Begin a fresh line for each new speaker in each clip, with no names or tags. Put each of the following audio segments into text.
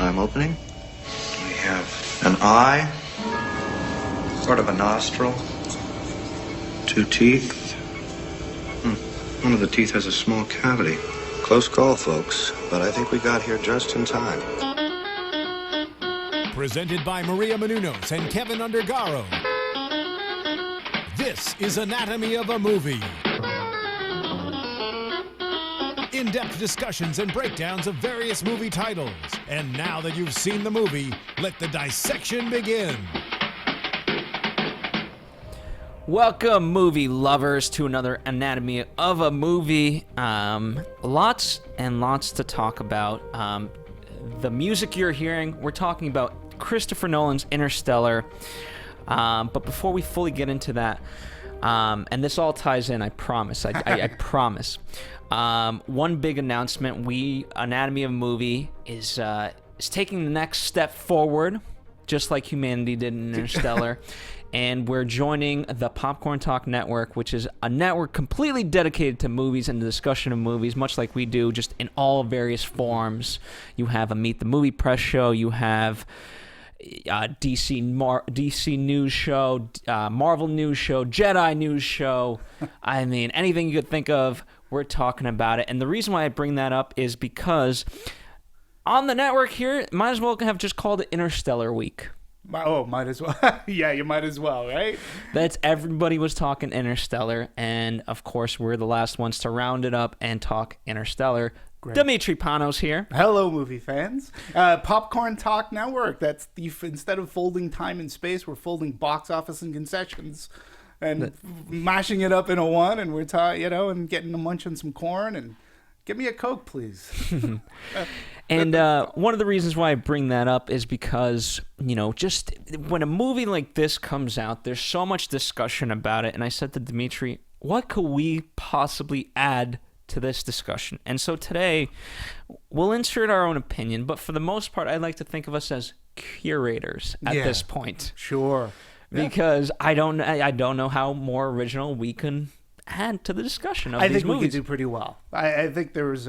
I'm opening. We have an eye, sort of a nostril, 2 teeth. One of the teeth has a small cavity. Close call, folks, but I think we got here just in time.
Presented by Maria Menounos and Kevin Undergaro. This is Anatomy of a Movie. In-depth discussions and breakdowns of various movie titles. And now that you've seen the movie, let the dissection begin.
Welcome, movie lovers, to another Anatomy of a Movie. Lots and lots to talk about. The music you're hearing, we're talking about Christopher Nolan's Interstellar. But before we fully get into that, and this all ties in, I promise. I promise. One big announcement: Anatomy of a Movie is taking the next step forward, just like humanity did in Interstellar. And we're joining the Popcorn Talk Network, which is a network completely dedicated to movies and the discussion of movies, much like we do, just in all various forms. You have a Meet the Movie Press show. You have DC news show, Marvel news show, Jedi news show. I mean, anything you could think of, we're talking about it. And the reason why I bring that up is because on the network here, might as well have just called it Interstellar Week.
Oh, might as well. Yeah, you might as well, right?
Everybody was talking Interstellar, and of course, we're the last ones to round it up and talk Interstellar. Great. Demetri Panos here.
Hello, movie fans. Popcorn Talk Network. Instead of folding time and space, we're folding box office and concessions, and mashing it up in a one. And we're and getting to munch on some corn and give me a Coke, please.
And one of the reasons why I bring that up is because, just when a movie like this comes out, there's so much discussion about it. And I said to Demetri, what could we possibly add to this discussion? And so today, we'll insert our own opinion. But for the most part, I like to think of us as curators at this point.
Sure.
Because I don't know how more original we can add to the discussion of these movies.
I think we could do pretty well. I think there's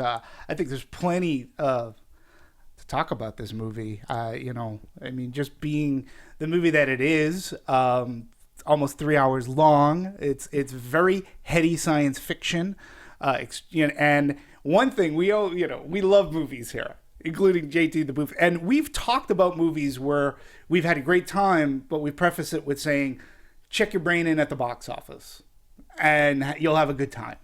plenty to talk about this movie. Just being the movie that it is, almost 3 hours long. It's very heady science fiction, and one thing we love movies here, including JT the Booth, and we've talked about movies where we've had a great time, but we preface it with saying, check your brain in at the box office, and you'll have a good time.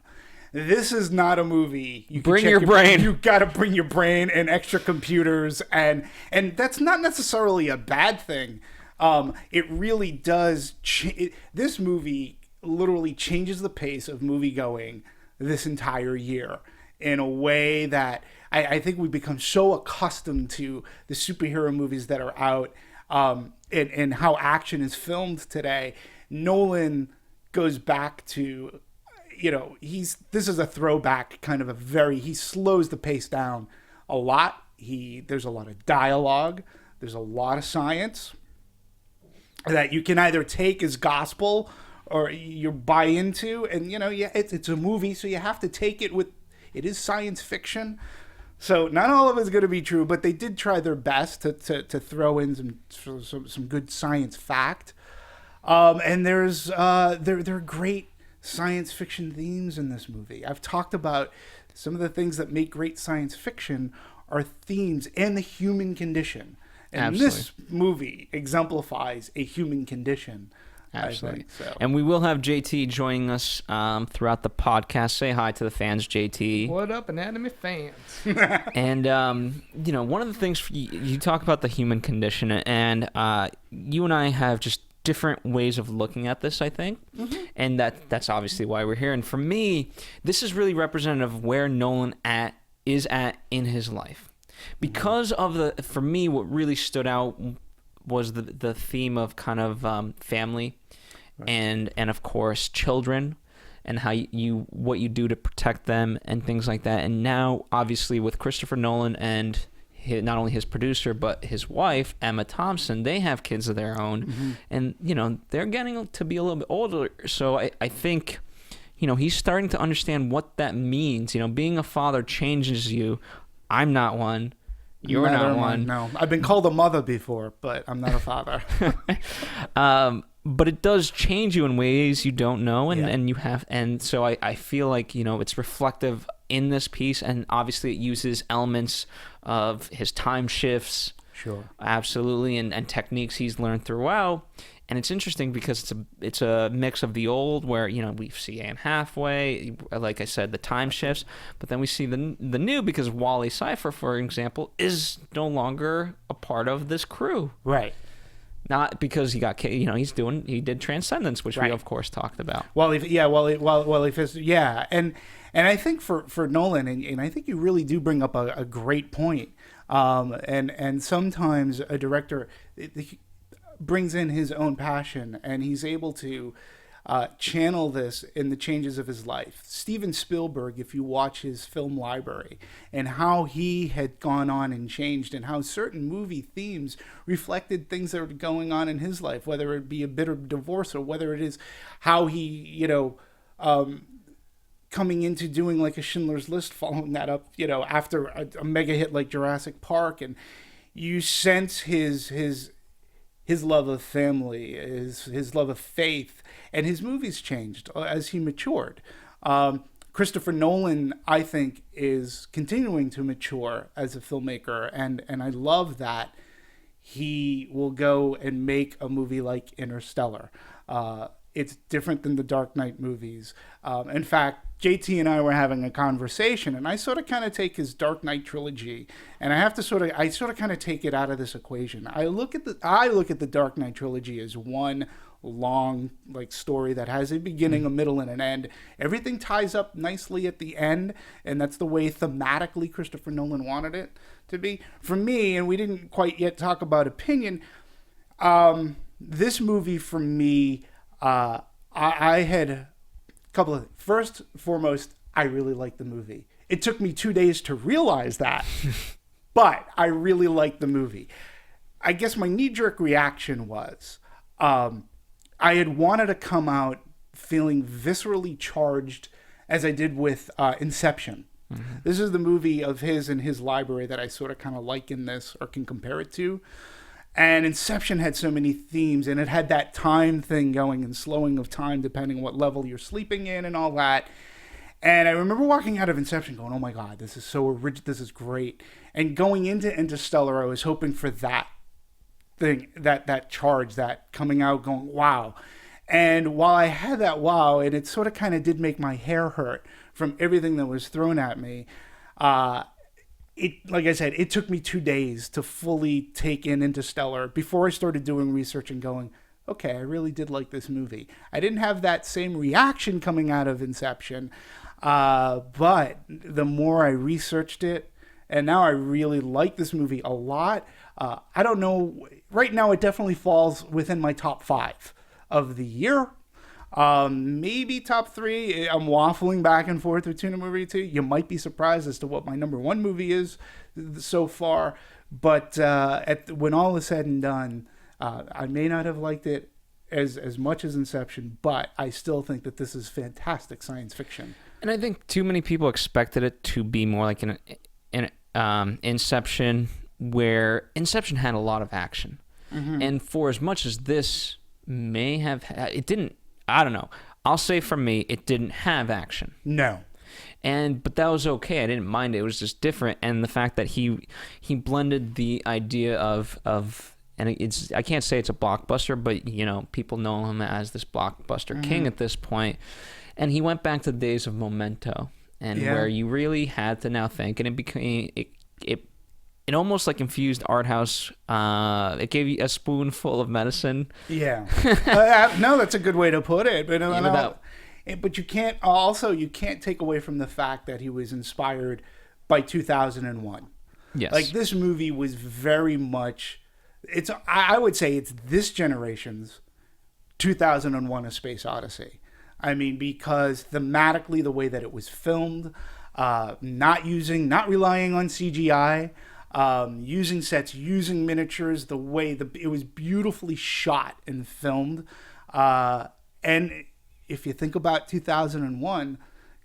This is not a movie. You
bring your brain.
You got to bring your brain and extra computers, and that's not necessarily a bad thing. It really does. This movie literally changes the pace of movie going this entire year in a way that I think we've become so accustomed to the superhero movies that are out, and how action is filmed today. Nolan goes back to, this is a throwback kind of he slows the pace down a lot. There's a lot of dialogue. There's a lot of science that you can either take as gospel or you buy into. And, it's a movie, so you have to take it it is science fiction. So not all of it's going to be true, but they did try their best to throw in some good science fact. And there are great science fiction themes in this movie. I've talked about some of the things that make great science fiction are themes and the human condition. And
Absolutely.
This movie exemplifies a human condition.
Absolutely.
I think, so.
And we will have JT joining us throughout the podcast. Say hi to the fans, JT.
What up, Anatomy fans?
And, one of the things, you talk about the human condition, and you and I have just different ways of looking at this, I think. Mm-hmm. And that's obviously why we're here. And for me, this is really representative of where Nolan is at in his life. Because of for me, what really stood out was the theme of kind of family, right, and of course children, and how what you do to protect them and things like that. And now, obviously, with Christopher Nolan and not only his producer but his wife Emma Thompson, they have kids of their own, mm-hmm, and they're getting to be a little bit older. So I think he's starting to understand what that means. Being a father changes you. I'm not one. You're
Neither
not
am I,
one.
No, I've been called a mother before, but I'm not a father.
But it does change you in ways you don't know, and,
Yeah.
and you have, and so I feel like, you know, it's reflective in this piece, and obviously it uses elements of his time shifts,
Sure.
absolutely, and techniques he's learned throughout. And it's interesting because it's a mix of the old, where, you know, we see Anne Hathaway, like I said, the time shifts, but then we see the new, because Wally Cypher, for example, is no longer a part of this crew.
Right.
Not because he got, you know, he did Transcendence, which we
Right.
of course talked about.
Well, and I think for Nolan, and I think you really do bring up a great point. And sometimes a director brings in his own passion, and he's able to channel this in the changes of his life. Steven Spielberg, if you watch his film library and how he had gone on and changed, and how certain movie themes reflected things that were going on in his life, whether it be a bitter divorce or whether it is how he, you know, coming into doing like a Schindler's List, following that up, you know, after a mega hit like Jurassic Park, and you sense his love of family, his love of faith, and his movies changed as he matured. Christopher Nolan, I think, is continuing to mature as a filmmaker, and I love that he will go and make a movie like Interstellar. It's different than the Dark Knight movies. In fact, JT and I were having a conversation, and I sort of kind of take his Dark Knight trilogy, and I sort of kind of take it out of this equation. I look at the Dark Knight trilogy as one long like story that has a beginning, a middle, and an end. Everything ties up nicely at the end, and that's the way thematically Christopher Nolan wanted it to be. For me, and we didn't quite yet talk about opinion, this movie for me, I had a couple of, first and foremost, I really liked the movie. It took me 2 days to realize that, but I really liked the movie. I guess my knee-jerk reaction was, I had wanted to come out feeling viscerally charged as I did with Inception. Mm-hmm. This is the movie of his in his library that I sort of kind of liken this or can compare it to. And Inception had so many themes, and it had that time thing going and slowing of time depending on what level you're sleeping in and all that. And I remember walking out of Inception going, oh my God, this is so original, this is great. And going into Interstellar, I was hoping for that thing, that charge, that coming out going, wow. And while I had that wow, and it sort of kind of did make my hair hurt from everything that was thrown at me, it, like I said, it took me 2 days to fully take in Interstellar before I started doing research and going, okay, I really did like this movie. I didn't have that same reaction coming out of Inception, but the more I researched it, and now I really like this movie a lot. I don't know, right now it definitely falls within my top 5 of the year. Maybe top 3. I'm waffling back and forth between a movie or two. You might be surprised as to what my number 1 movie is so far. But when all is said and done, I may not have liked it as much as Inception, but I still think that this is fantastic science fiction.
And I think too many people expected it to be more like an Inception, where Inception had a lot of action. Mm-hmm. And for as much as this may have, it didn't, I don't know. I'll say for me, it didn't have action.
No.
But that was okay. I didn't mind it. It was just different. And the fact that he blended the idea of and it's, I can't say it's a blockbuster, but you know, people know him as this blockbuster king at this point. And he went back to the days of Memento, and where you really had to now think, and it became it almost like infused art house. It gave you a spoonful of medicine. Yeah.
No, that's a good way to put it. But you can't take away from the fact that he was inspired by 2001.
Yes.
Like, this movie was very much, I would say it's this generation's 2001: A Space Odyssey. I mean, because thematically, the way that it was filmed, not relying on CGI, using sets, using miniatures, the way it was beautifully shot and filmed. And if you think about 2001,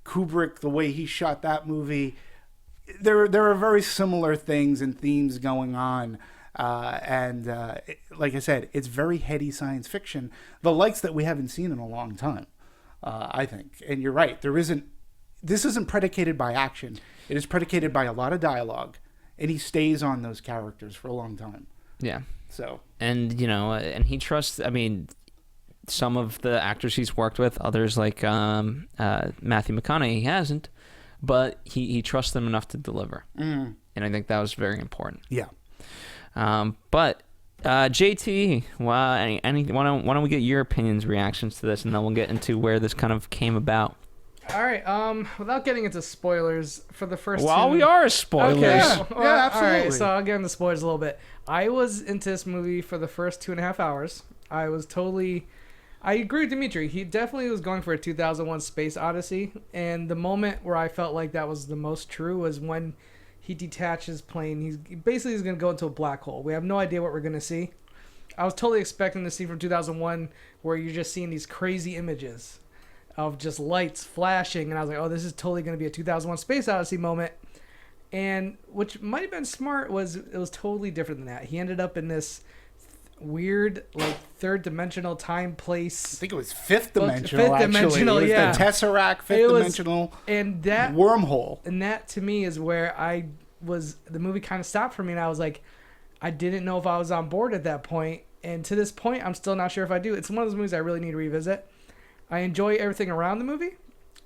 Kubrick, the way he shot that movie, there are very similar things and themes going on. Like I said, it's very heady science fiction, the likes that we haven't seen in a long time, I think. And you're right, this isn't predicated by action. It is predicated by a lot of dialogue, and he stays on those characters for a long time.
Yeah.
So.
And, and he trusts, some of the actors he's worked with, others like Matthew McConaughey, he hasn't, but he trusts them enough to deliver. And I think that was very important.
Yeah.
But JT, why don't we get your opinions, reactions to this, and then we'll get into where this kind of came about.
All right. Without getting into spoilers for the first.
Well, we are spoilers.
Okay.
Yeah,
Well,
absolutely.
All right. So I'll get into spoilers a little bit. I was into this movie for the first 2.5 hours. I agree with Demetri. He definitely was going for a 2001 Space Odyssey, and the moment where I felt like that was the most true was when he detached his plane. He's going to go into a black hole. We have no idea what we're going to see. I was totally expecting the scene from 2001 where you're just seeing these crazy images of just lights flashing, and I was like, oh, this is totally going to be a 2001 Space Odyssey moment. And which might have been smart it was totally different than that. He ended up in this weird, like, third-dimensional time place.
I think it was fifth dimensional.
Fifth dimensional,
actually. It was
yeah.
the Tesseract, dimensional,
and that
wormhole.
And that to me is where the movie kind of stopped for me, and I was like, I didn't know if I was on board at that point. And to this point, I'm still not sure if I do. It's one of those movies I really need to revisit. I enjoy everything around the movie.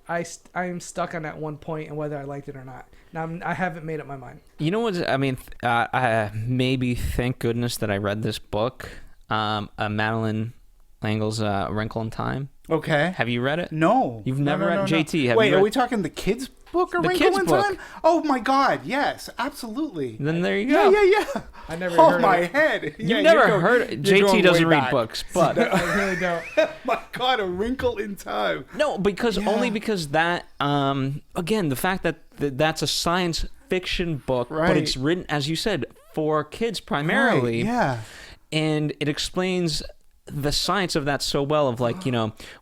I am stuck on that one point and whether I liked it or not. Now I haven't made up my mind.
You know what? I maybe thank goodness that I read this book, Madeline Langle's Wrinkle in Time.
Okay.
Have you read it?
No.
You've never read JT? Have
Wait,
you read...
are we talking the kids' book or
The
Wrinkle
kids'
in
book.
Time? Oh my God! Yes, absolutely.
Then there you go.
Yeah.
I never
Oh
heard
my
of it.
head!
You've never heard it. JT doesn't read
back.
books, but
I really don't.
My God, A Wrinkle in Time.
no, because
Yeah.
only because that again, the fact that that's a science fiction book, but
Right.
it's written, as you said, for kids primarily.
Right, yeah.
And it explains the science of that so well, of like,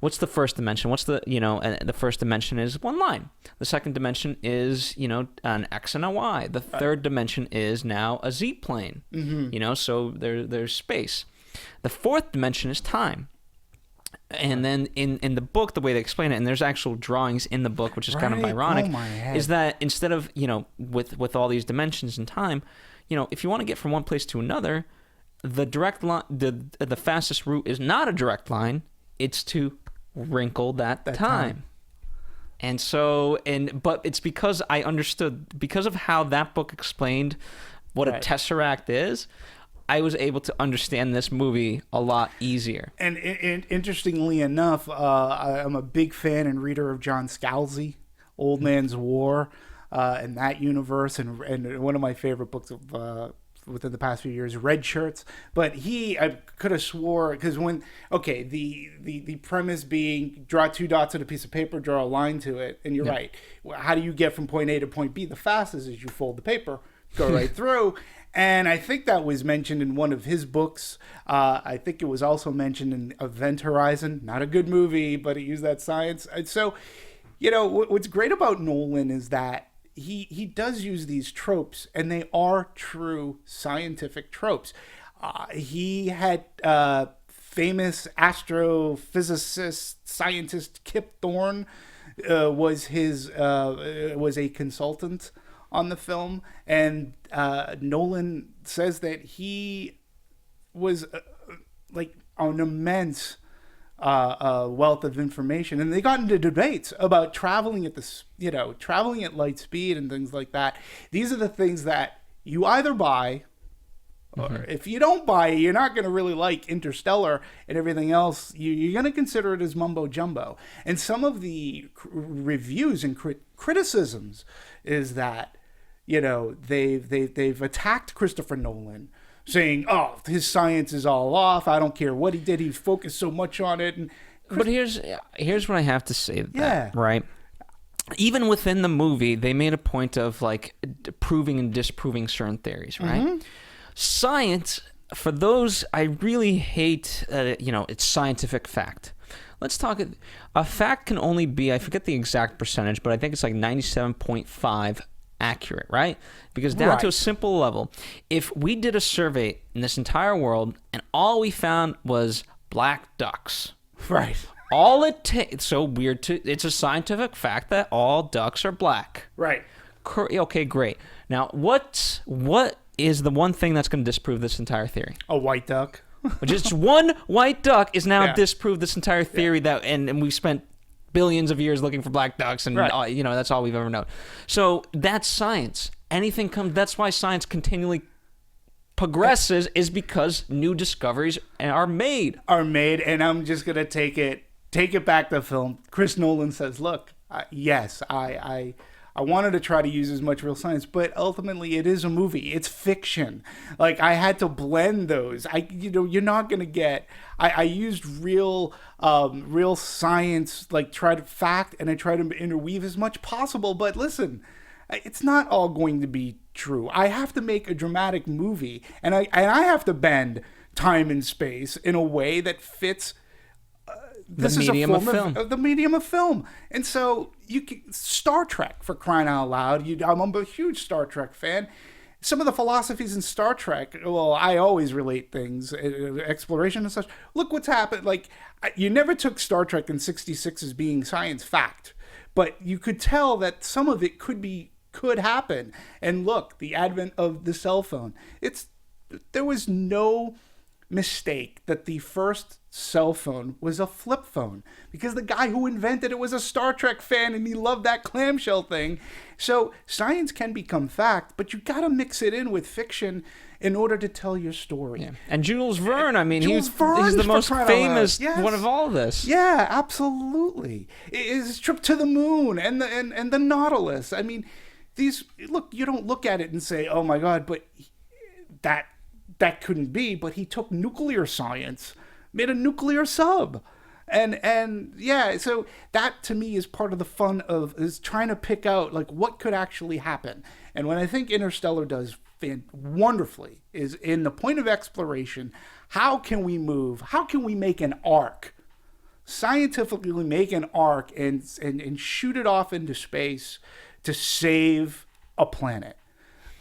what's the first dimension? What's the, and the first dimension is one line. The second dimension is, an X and a Y. The third dimension is now a Z plane, so there's space. The fourth dimension is time. And then in the book, the way they explain it, and there's actual drawings in the book, which is kind of
Right.
ironic,
Oh, my head.
is that instead of, with all these dimensions in time, if you want to get from one place to another, the direct line, the fastest route is not a direct line. It's to wrinkle that time. And so, but it's because I understood, because of how that book explained what
Right.
a tesseract is, I was able to understand this movie a lot easier.
And interestingly enough, I'm a big fan and reader of John Scalzi, Old Man's War, and that universe, and one of my favorite books of within the past few years, Red Shirts. But I could have swore, because the premise being draw two dots on a piece of paper, draw a line to it, and you're right. How do you get from point A to point B? The fastest is you fold the paper, go right through. And I think that was mentioned in one of his books. I think it was also mentioned in Event Horizon. Not a good movie, but it used that science. And so, what's great about Nolan is that he does use these tropes, and they are true scientific tropes. He had famous astrophysicist, scientist Kip Thorne was a consultant on the film, and Nolan says that he was like an immense wealth of information, and they got into debates about traveling at light speed and things like that. These are the things that you either buy, or if you don't buy it, you're not going to really like Interstellar and everything else. You're going to consider it as mumbo jumbo. And some of the reviews and criticisms is that they've attacked Christopher Nolan, saying, "Oh, his science is all off. I don't care what he did. He focused so much on it." And
But here's what I have to say.
Yeah.
Right. Even within the movie, they made a point of like proving and disproving certain theories. Right. Science, for those, I really hate. It's scientific fact. Let's talk. A fact can only be, I forget the exact percentage, but I think it's like 97.5 accurate, right? Because down to a
Right.
simple level, if we did a survey in this entire world and all we found was black ducks,
Right.
all it takes, so weird to, it's a scientific fact that all ducks are black.
Right.
Okay, great. Now, what is the one thing that's going to disprove this entire theory?
A white duck.
Just one white duck is now
Yeah.
disproved this entire theory that, and we spent billions of years looking for black ducks, and
Right.
that's all we've ever known. So that's science. Anything comes. That's why science continually progresses, is because new discoveries are made.
And I'm just gonna take it back to film. Chris Nolan says, "Look, yes, I wanted to try to use as much real science, but ultimately it is a movie. It's fiction. Like, I had to blend those. You're not gonna get. I used real science, like try to fact, and I try to interweave as much possible. But listen, it's not all going to be true. I have to make a dramatic movie, and I have to bend time and space in a way that fits." This is
medium
a
of
form
film.
the medium of film. And so Star Trek, for crying out loud. I'm a huge Star Trek fan. Some of the philosophies in Star Trek, well, I always relate things, exploration and such. Look what's happened. Like, you never took Star Trek in '66 as being science fact, but you could tell that some of it could happen. And look, the advent of the cell phone. There was no mistake that the first cell phone was a flip phone, because the guy who invented it was a Star Trek fan and he loved that clamshell thing. So science can become fact, but you got to mix it in with fiction in order to tell your story.
Yeah. And Jules Verne, I mean,
Jules
he's
Verne,
the
for
most
crying out loud.
famous
Yes.
one of all this.
Yeah, absolutely. His trip to the moon and the Nautilus. I mean, you don't look at it and say, "Oh my God," but that couldn't be. But he took nuclear science, made a nuclear sub. And yeah, so that to me is part of the fun is trying to pick out like what could actually happen. And what I think Interstellar does wonderfully is in the point of exploration. How can we move? How can we make an arc? Scientifically make an arc and shoot it off into space to save a planet.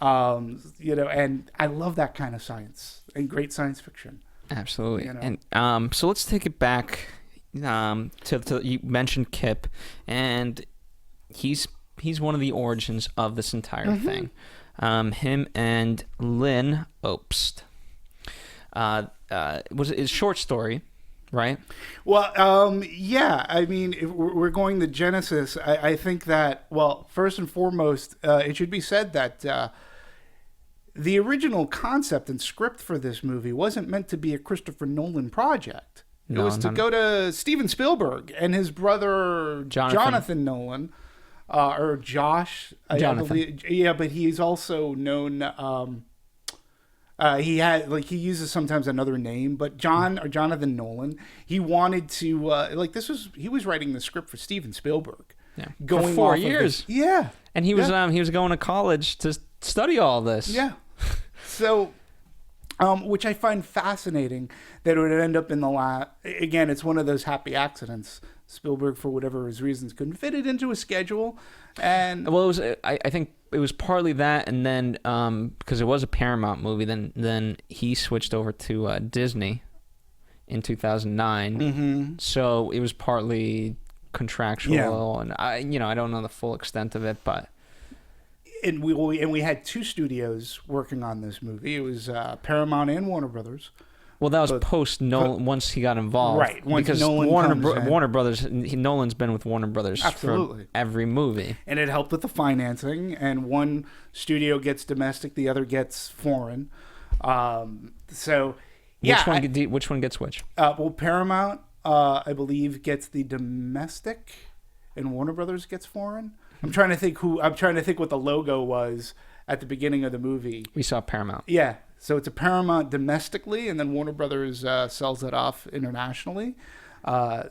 And I love that kind of science and great science fiction.
Absolutely.
You know.
And so let's take it back to you mentioned Kip, and he's one of the origins of this entire thing. Him and Lynda Obst. Was it a short story, right?
Well, yeah. I mean, if we're going to Genesis. I think that, well, first and foremost, it should be said that the original concept and script for this movie wasn't meant to be a Christopher Nolan project. It was to go to Steven Spielberg and his brother Jonathan Nolan, or Josh.
Jonathan.
I believe. Yeah, but he's also known. He uses sometimes another name, but Jonathan Nolan. He wanted to he was writing the script for Steven Spielberg.
Yeah.
Going
for 4
off of
years.
Yeah.
And he was going to college to study all this.
Yeah. So, which I find fascinating that it would end up in the again, it's one of those happy accidents. Spielberg, for whatever his reasons, couldn't fit it into a schedule. And
well, it was. I think it was partly that, and then because it was a Paramount movie, then he switched over to Disney in 2009.
Mm-hmm.
So it was partly contractual,
Yeah.
and I don't know the full extent of it, but.
And we had two studios working on this movie. It was Paramount and Warner Brothers.
Well, that was post Nolan. Once he got involved,
Right, once
because
Nolan comes in.
Warner Brothers. Nolan's been with Warner Brothers
Absolutely.
for every movie.
And it helped with the financing. And one studio gets domestic, the other gets foreign. So, yeah.
Which one gets which?
Well, Paramount, I believe, gets the domestic, and Warner Brothers gets foreign. I'm trying to think what the logo was at the beginning of the movie.
We saw Paramount.
Yeah. So it's a Paramount domestically, and then Warner Brothers sells it off internationally. And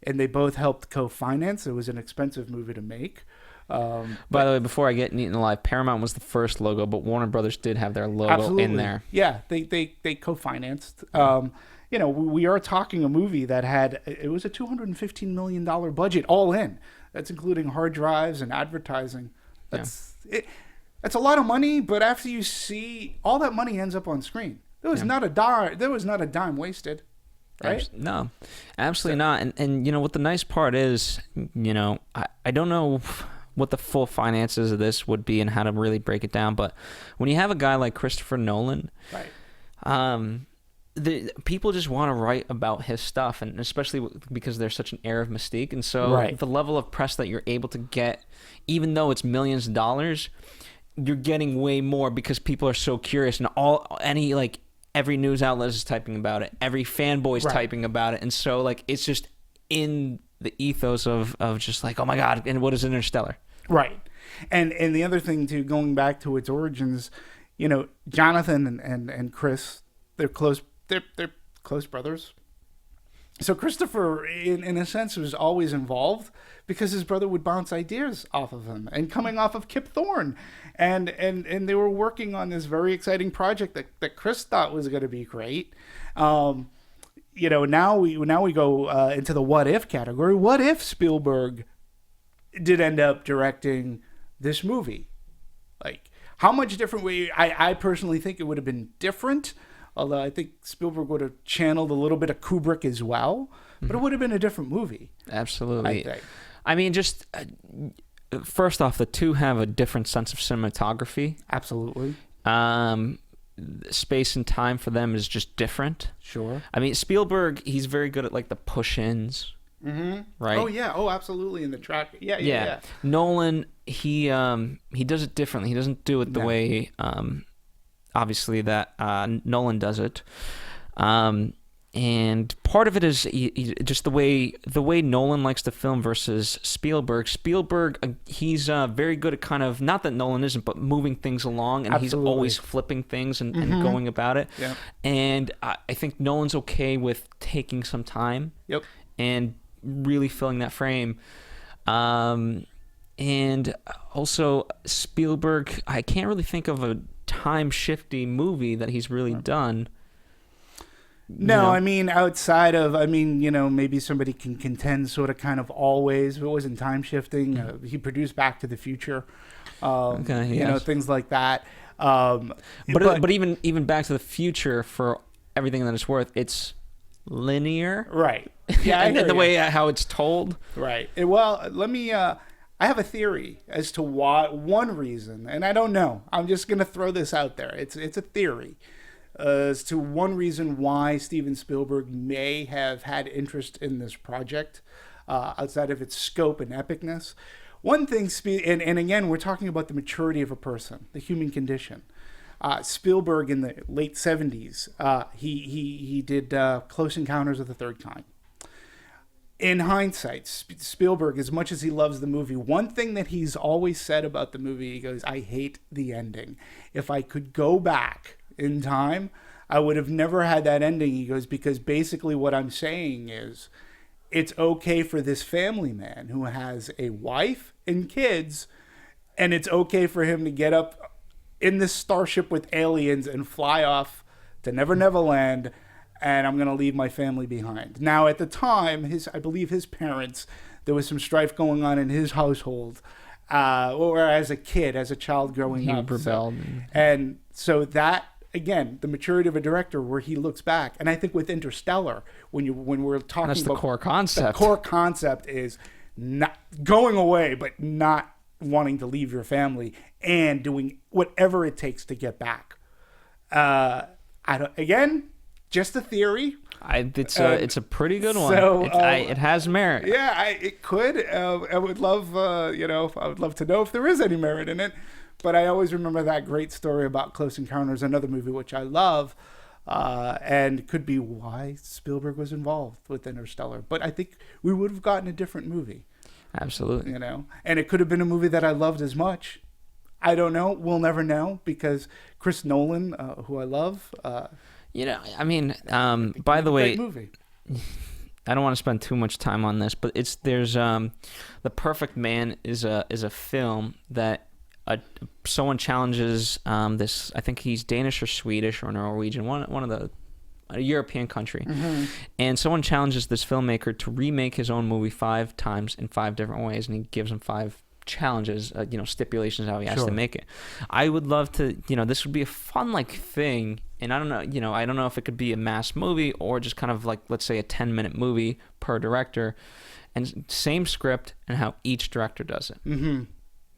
they both helped co-finance. It was an expensive movie to make.
By the way, before I get Eaten Alive, Paramount was the first logo, but Warner Brothers did have their logo
absolutely.
in there.
Yeah, they co-financed. We are talking a movie that it was a $215 million budget all in. That's including hard drives and advertising. That's it. That's a lot of money, but after you see all that money ends up on screen, there was not a dime wasted, right?
No, absolutely not. And you know what the nice part is, you know, I don't know what the full finances of this would be and how to really break it down, but when you have a guy like Christopher Nolan,
right.
The people just want to write about his stuff, and especially because there's such an air of mystique, and so the level of press that you're able to get, even though it's millions of dollars, you're getting way more because people are so curious, and every news outlet is typing about it, every fanboy's typing about it, and so like it's just in the ethos of just like, oh my god, and what is Interstellar?
Right. And the other thing too, going back to its origins, you know, Jonathan and Chris, they're close brothers. So Christopher, in a sense, was always involved because his brother would bounce ideas off of him, and coming off of Kip Thorne, and they were working on this very exciting project that Chris thought was going to be great. You know, now we go into the what if category. What if Spielberg did end up directing this movie? Like, how much different way? I personally think it would have been different. Although I think Spielberg would have channeled a little bit of Kubrick as well, but it would have been a different movie.
Absolutely.
I think.
I mean, just first off, the two have a different sense of cinematography.
Absolutely.
Space and time for them is just different.
Sure.
I mean, Spielberg, he's very good at like the push-ins.
Mm-hmm.
Right.
Oh yeah. Oh, absolutely. In the track. Yeah.
Nolan, he does it differently. He doesn't do it the way obviously that Nolan does it, and part of it is just the way Nolan likes to film versus Spielberg. Spielberg, he's very good at kind of, not that Nolan isn't, but moving things along, and he's always flipping things and going about it.
Yeah.
And I think Nolan's okay with taking some time.
Yep.
And really filling that frame. And also Spielberg, I can't really think of a time-shifty movie that he's really done.
No, I mean, outside of, you know, maybe somebody can contend sort of kind of always, if it wasn't time-shifting, he produced Back to the Future, you know, things like that.
But even Back to the Future, for everything that it's worth, it's linear.
Right. Yeah,
and the way how it's told.
Right. Well, let me... I have a theory as to why, one reason, and I don't know. I'm just going to throw this out there. It's a theory as to one reason why Steven Spielberg may have had interest in this project outside of its scope and epicness. One thing, and again, we're talking about the maturity of a person, the human condition. Spielberg in the late 70s, he did Close Encounters of the Third Kind. In hindsight, Spielberg, as much as he loves the movie, one thing that he's always said about the movie, he goes, I hate the ending. If I could go back in time, I would have never had that ending. He goes, because basically what I'm saying is, it's okay for this family man who has a wife and kids, and it's okay for him to get up in this starship with aliens and fly off to Never Never Land, and I'm going to leave my family behind. Now, at the time, I believe his parents, there was some strife going on in his household, or as a child growing up.
He rebelled.
And so that, again, the maturity of a director where he looks back. And I think with Interstellar, when we're talking
that's
about...
the core concept.
The core concept is not going away, but not wanting to leave your family and doing whatever it takes to get back. Just a theory.
It's a pretty good one.
So,
it has merit.
Yeah, it could. I would love, I would love to know if there is any merit in it. But I always remember that great story about Close Encounters, another movie which I love, and could be why Spielberg was involved with Interstellar. But I think we would have gotten a different movie.
Absolutely.
You know, and it could have been a movie that I loved as much. I don't know. We'll never know, because Chris Nolan, who I love.
By the way,
movie.
I don't want to spend too much time on this, but there's The Perfect Man is a film that someone challenges this. I think he's Danish or Swedish or Norwegian, one of a European country, and someone challenges this filmmaker to remake his own movie 5 times in 5 different ways, and he gives him 5 challenges, stipulations how he has to make it. I would love to, this would be a fun like thing, and I don't know, I don't know if it could be a mass movie or just kind of like, let's say a 10-minute movie per director, and same script and how each director does it. Mm-hmm.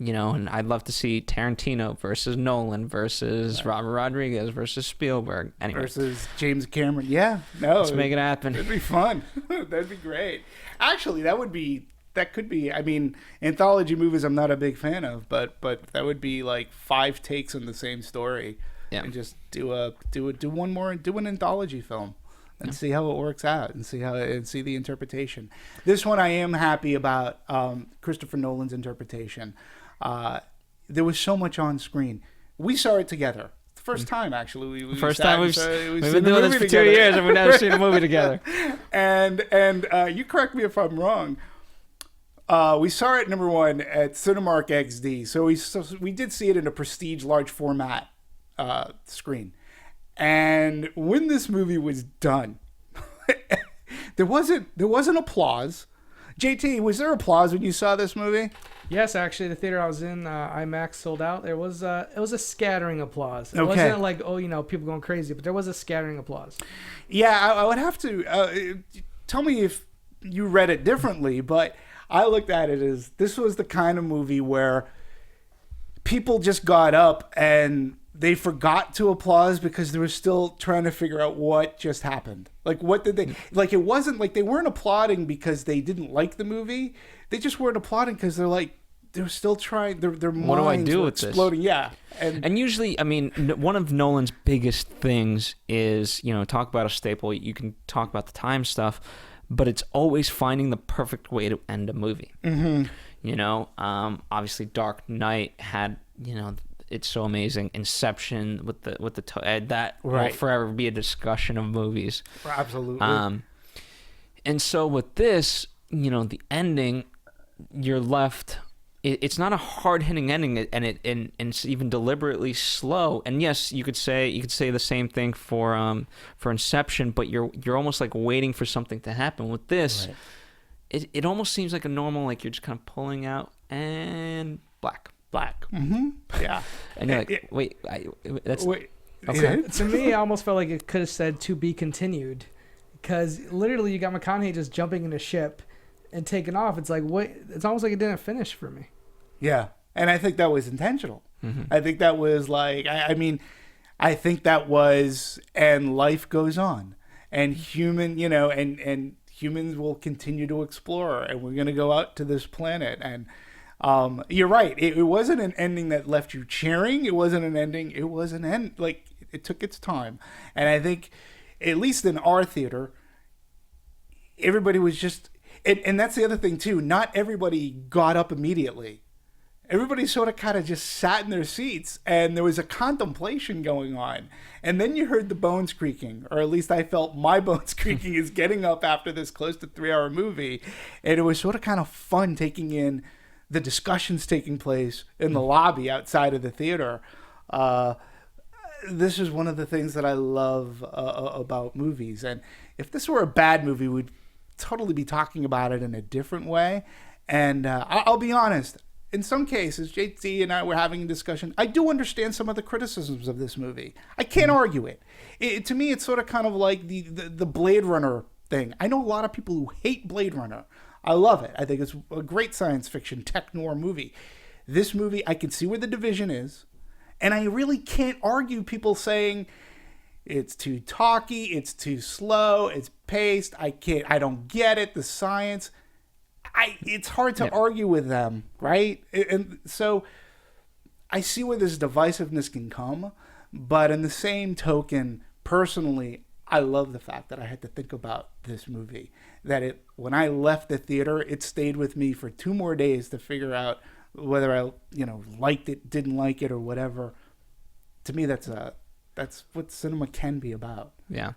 And I'd love to see Tarantino versus Nolan versus Robert Rodriguez versus Spielberg. Anyway.
Versus James Cameron. Yeah, no.
Let's make it happen.
It'd be fun. That'd be great. Actually, that could be, I mean, anthology movies I'm not a big fan of, but that would be like 5 takes on the same story. Yeah. And just do an anthology film. And see how it works out, and see the interpretation. This one I am happy about, Christopher Nolan's interpretation. There was so much on screen. We saw it together. The first time, actually. We've
been doing this for 2 years, and we've never seen a movie together.
And you correct me if I'm wrong. We saw it, number one, at Cinemark XD. So we did see it in a prestige large format screen. And when this movie was done, there wasn't applause. JT, was there applause when you saw this movie?
Yes, actually, the theater I was in, IMAX sold out. It was a scattering applause. It wasn't like, people going crazy, but there was a scattering applause.
Yeah, I would have to tell me if you read it differently, but I looked at it as this was the kind of movie where people just got up and they forgot to applause because they were still trying to figure out what just happened. Like, what did they... Like, it wasn't like they weren't applauding because they didn't like the movie. They just weren't applauding because they're like, they're still trying... Their minds
what do I do with
exploding.
This?
Yeah.
And usually, I mean, one of Nolan's biggest things is, talk about a staple. You can talk about the time stuff, but it's always finding the perfect way to end a movie. Mm-hmm. Obviously, Dark Knight had, it's so amazing. Inception with the that will forever be a discussion of movies.
Absolutely.
And so with this, the ending, you're left. It's not a hard hitting ending, and it's even deliberately slow. And yes, you could say the same thing for Inception, but you're almost like waiting for something to happen. With this, it almost seems like a normal, like you're just kind of pulling out and black.
Mm-hmm. Yeah.
And you're like, wait.
Okay.
To me, I almost felt like it could have said "to be continued," because literally you got McConaughey just jumping in a ship and taking off. It's like, what? It's almost like it didn't finish for me.
Yeah, and I think that was intentional.
Mm-hmm.
I think that was like, I think that was, and life goes on, and and humans will continue to explore, and we're gonna go out to this planet and. You're right. It wasn't an ending that left you cheering. It wasn't an ending. It was an end. Like, it took its time. And I think, at least in our theater, everybody was just, and that's the other thing too. Not everybody got up immediately. Everybody sort of kind of just sat in their seats, and there was a contemplation going on. And then you heard the bones creaking, or at least I felt my bones creaking is getting up after this close to 3-hour movie. And it was sort of kind of fun taking in the discussions taking place in the lobby outside of the theater. This is one of the things that I love about movies. And if this were a bad movie, we'd totally be talking about it in a different way. And I'll be honest, in some cases, JT and I were having a discussion. I do understand some of the criticisms of this movie. I can't argue it. To me, it's sort of kind of like the Blade Runner thing. I know a lot of people who hate Blade Runner. I love it. I think it's a great science fiction tech noir movie. This movie, I can see where the division is, and I really can't argue people saying it's too talky, it's too slow, it's paced. I don't get it. The science. It's hard to argue with them, right? And so I see where this divisiveness can come, but in the same token, personally, I love the fact that I had to think about this movie. That when I left the theater, it stayed with me for 2 more days to figure out whether I, liked it, didn't like it, or whatever. To me, that's what cinema can be about.
Yeah,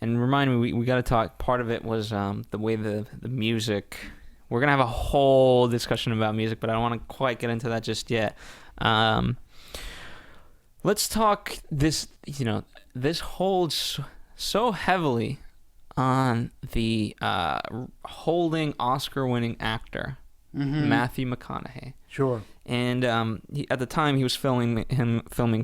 and remind me, we got to talk. Part of it was the way the music. We're gonna have a whole discussion about music, but I don't want to quite get into that just yet. Let's talk this. This holds so heavily on the holding Oscar-winning actor Matthew McConaughey.
Sure.
And at the time, he was filming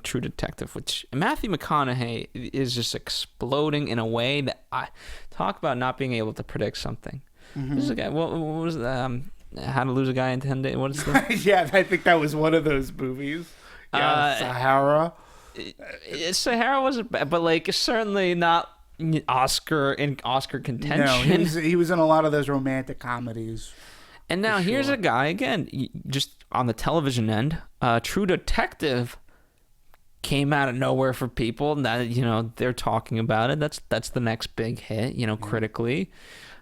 True Detective, which Matthew McConaughey is just exploding in a way that I talk about not being able to predict something. This is a guy. What was How to Lose a Guy in 10 Days? What is the?
Yeah, I think that was one of those movies. Yeah, Sahara.
Sahara wasn't bad, but like certainly not Oscar contention.
No, he was in a lot of those romantic comedies.
And now here's a guy again, just on the television end. True Detective came out of nowhere for people. Now they're talking about it. That's the next big hit, critically.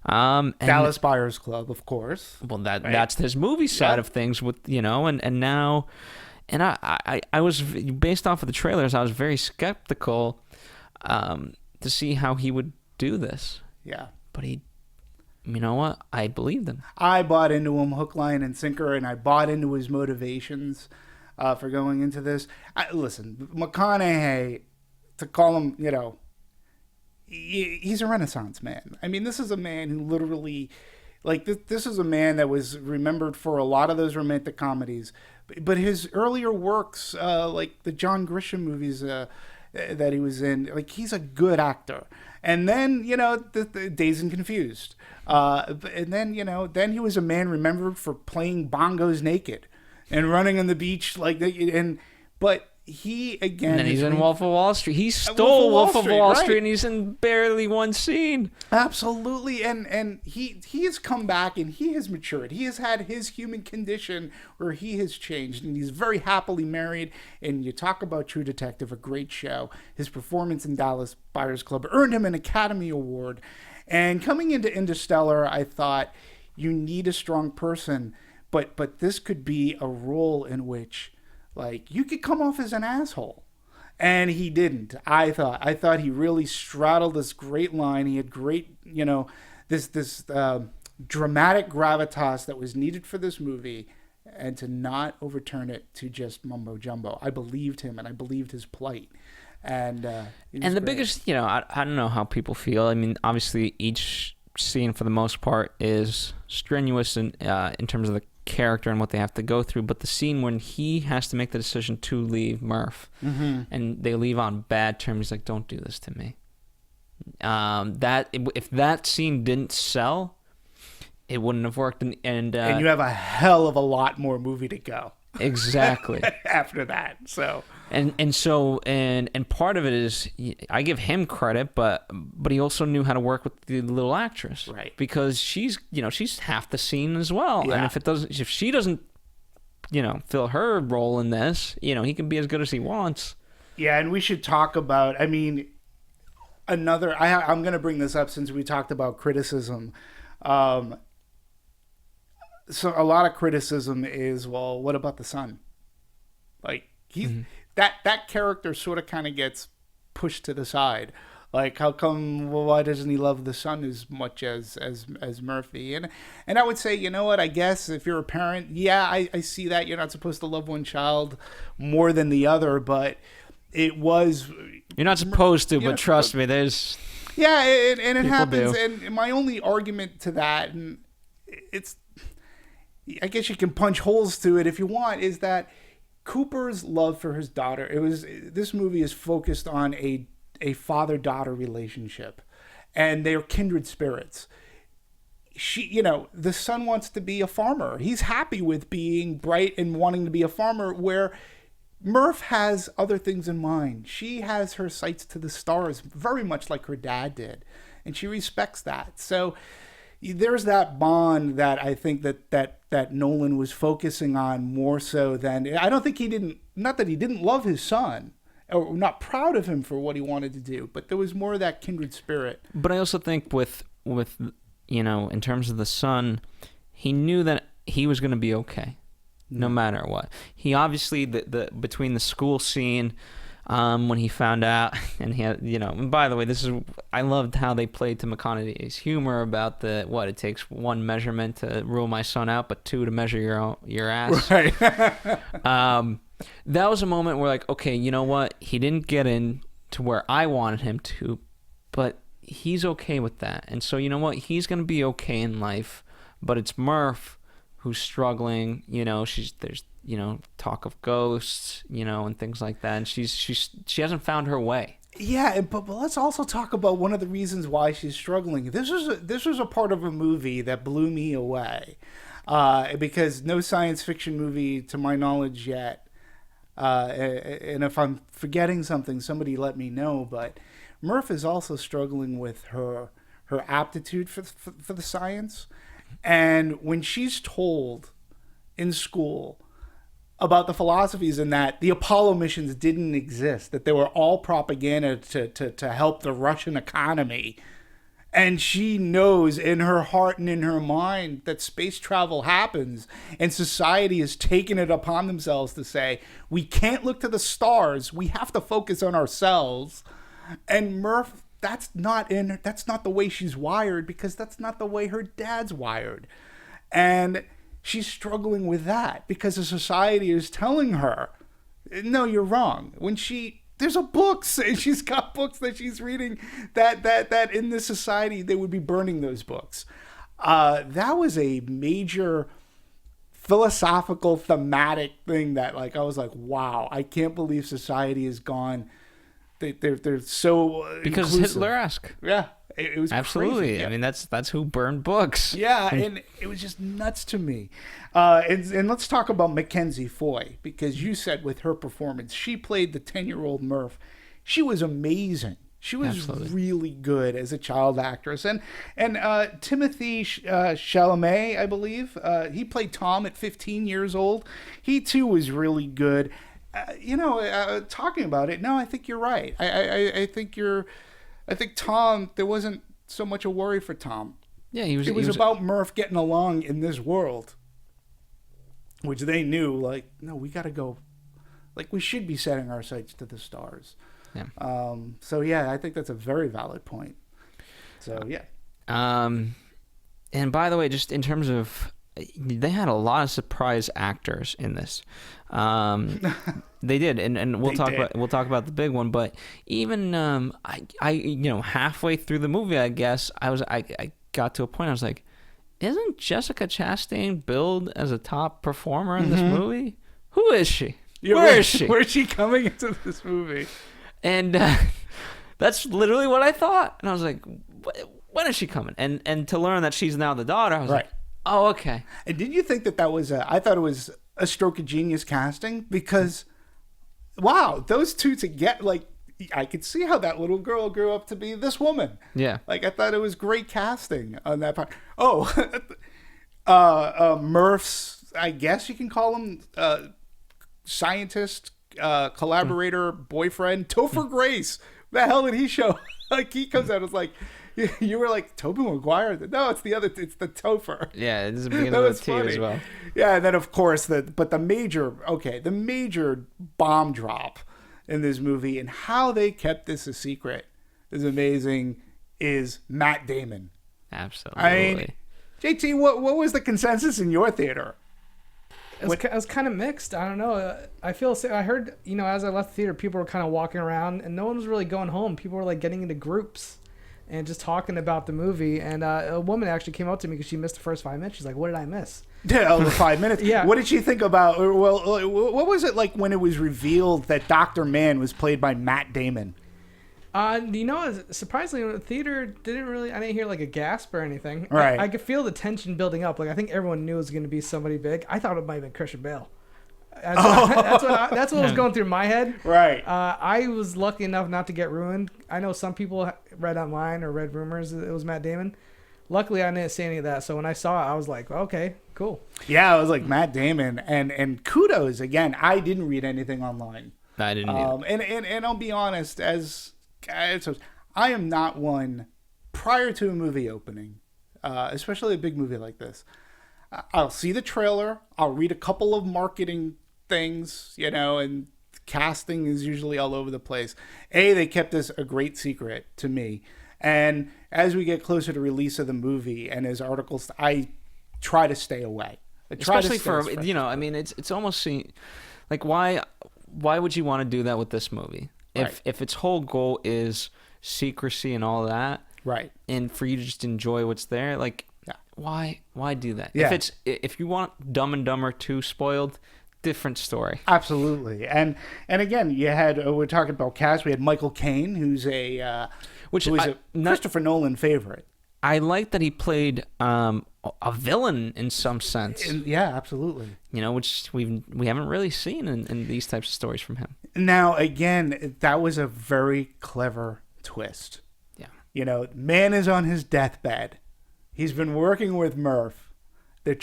Dallas Buyers Club, of course.
Well, that's his movie side of things with and now, and I was, based off of the trailers, I was very skeptical to see how he would do this.
Yeah,
but he. You know what? I believed him.
I bought into him hook, line, and sinker, and I bought into his motivations for going into this. Listen, McConaughey, to call him, he's a Renaissance man. I mean, this is a man who literally, this is a man that was remembered for a lot of those romantic comedies. But his earlier works, like the John Grisham movies that he was in, he's a good actor. And then, the Dazed and Confused. And then, then he was a man remembered for playing bongos naked and running on the beach but he again.
And then he's in Wolf of Wall Street. He stole Wolf of Wall Street, and he's in barely one scene.
Absolutely, and he has come back and he has matured. He has had his human condition where he has changed, and he's very happily married. And you talk about True Detective, a great show. His performance in Dallas Buyers Club earned him an Academy Award. And coming into Interstellar, I thought you need a strong person, but this could be a role in which, you could come off as an asshole. And he didn't. I thought he really straddled this great line. He had great, this dramatic gravitas that was needed for this movie, and to not overturn it to just mumbo jumbo. I believed him, and I believed his plight. And the
great. Biggest, I don't know how people feel. I mean, obviously each scene for the most part is strenuous in terms of the character and what they have to go through, but the scene when he has to make the decision to leave Murph, and they leave on bad terms, he's like, "Don't do this to me." If that scene didn't sell, it wouldn't have worked. And
you have a hell of a lot more movie to go.
Exactly.
After that, so
and part of it is, I give him credit, but he also knew how to work with the little actress,
right?
Because she's half the scene as well, and if she doesn't fill her role in this, he can be as good as he wants.
Yeah, and we should talk about. I mean, I'm going to bring this up since we talked about criticism. So a lot of criticism is, well, what about the son? That character sort of kind of gets pushed to the side. How come? Well, why doesn't he love the son as much as Murphy? And I would say, you know what? I guess if you're a parent, I see that you're not supposed to love one child more than the other, but it was.
You're not supposed to, but trust me, there's.
Yeah, and it happens.
Do.
And my only argument to that, and it's. I guess you can punch holes to it if you want, is that Cooper's love for his daughter. This movie is focused on a father-daughter relationship, and they're kindred spirits. The son wants to be a farmer. He's happy with being bright and wanting to be a farmer, where Murph has other things in mind. She has her sights to the stars, very much like her dad did, and she respects that. So there's that bond that I think that Nolan was focusing on more so than. I don't think not that he didn't love his son or not proud of him for what he wanted to do, but there was more of that kindred spirit.
But I also think with in terms of the son, he knew that he was going to be okay no matter what. He obviously the between the school scene, when he found out, and he had, and by the way, I loved how they played to McConaughey's humor about it takes one measurement to rule my son out, but two to measure your ass.
Right.
That was a moment where, okay, you know what? He didn't get in to where I wanted him to, but he's okay with that. And so, you know what? He's going to be okay in life, but it's Murph who's struggling. There's talk of ghosts, and things like that, and she hasn't found her way.
Yeah, but let's also talk about one of the reasons why she's struggling. This was a part of a movie that blew me away, because no science fiction movie, to my knowledge, yet. And if I'm forgetting something, somebody let me know. But Murph is also struggling with her aptitude for the science, and when she's told in school about the philosophies and that the Apollo missions didn't exist, that they were all propaganda to help the Russian economy. And she knows in her heart and in her mind that space travel happens, and society has taken it upon themselves to say, we can't look to the stars, we have to focus on ourselves. And Murph, that's not the way she's wired, because that's not the way her dad's wired. And she's struggling with that because the society is telling her, no, you're wrong. There's books, and she's got books that she's reading that in this society, they would be burning those books. That was a major philosophical, thematic thing that, like, I was like, wow, I can't believe society has gone. They're so
because
inclusive.
Hitler-esque.
Yeah. It was
absolutely
crazy. Yeah.
I mean, that's who burned books.
Yeah, and it was just nuts to me. And let's talk about Mackenzie Foy, because you said with her performance, she played the 10-year-old Murph. She was amazing. She was
Absolutely.
really good as a child actress. And Timothy Chalamet, I believe, he played Tom at 15 years old. He too was really good. Talking about it, no, I think you're right. I think Tom, there wasn't so much a worry for Tom.
Yeah,
it was about Murph getting along in this world, which they knew, like, no, we got to go, like, we should be setting our sights to the stars.
Yeah.
So yeah, I think that's a very valid point. So yeah.
And by the way, just in terms of, they had a lot of surprise actors in this. They did, and we'll talk about the big one. But even I halfway through the movie, I guess I got to a point I was like, isn't Jessica Chastain billed as a top performer in this movie? Who is she?
Yeah,
Where is she?
Where's she coming into this movie?
And that's literally what I thought. And I was like, when is she coming? And to learn that she's now the daughter, I was like, oh, okay.
And did you think that was I thought it was a stroke of genius casting, because wow, those two together, like, I could see how that little girl grew up to be this woman.
Yeah.
Like, I thought it was great casting on that part. Oh, Murph's, I guess you can call him, scientist, collaborator, boyfriend, Topher Grace. The hell did he show? Like, he comes out as like, you were like, Tobey Maguire? No, it's the Topher.
Yeah, it's the beginning of the T as well.
Yeah, and then of course the major bomb drop in this movie, and how they kept this a secret is amazing, is Matt Damon.
Absolutely.
I mean, JT, what was the consensus in your theater?
It was kind of mixed. I don't know. I heard, as I left the theater, people were kind of walking around, and no one was really going home. People were like getting into groups and just talking about the movie. And a woman actually came up to me because she missed the first 5 minutes. She's like, "What did I miss?"
Yeah, over 5 minutes.
Yeah.
What did she think about? Well, what was it like when it was revealed that Dr. Mann was played by Matt Damon?
Surprisingly, the theater I didn't hear like a gasp or anything.
Right.
I could feel the tension building up. Like, I think everyone knew it was going to be somebody big. I thought it might have been Christian Bale. That's what was going through my head.
Right.
I was lucky enough not to get ruined. I know some people read online or read rumors that it was Matt Damon. Luckily, I didn't see any of that. So when I saw it, I was like, okay, cool.
Yeah, I was like, Matt Damon. And kudos, again, I didn't read anything online.
I didn't either.
And I'll be honest, I am not one, prior to a movie opening, especially a big movie like this, I'll see the trailer, I'll read a couple of marketing things, and casting is usually all over the place. They kept this a great secret to me. And as we get closer to release of the movie and as articles, I try to stay away.
Especially for, I mean, it's almost like, why would you want to do that with this movie? If its whole goal is secrecy and all that,
right,
and for you to just enjoy what's there, like, why do that?
Yeah.
If you want Dumb and Dumber 2 spoiled, different story.
Absolutely. And again, you had we're talking about cast. We had Michael Caine, who's a Christopher Nolan favorite.
I like that he played a villain in some sense.
Yeah, absolutely.
Which we haven't really seen in these types of stories from him.
Now, again, that was a very clever twist.
Yeah.
Man is on his deathbed. He's been working with Murph. They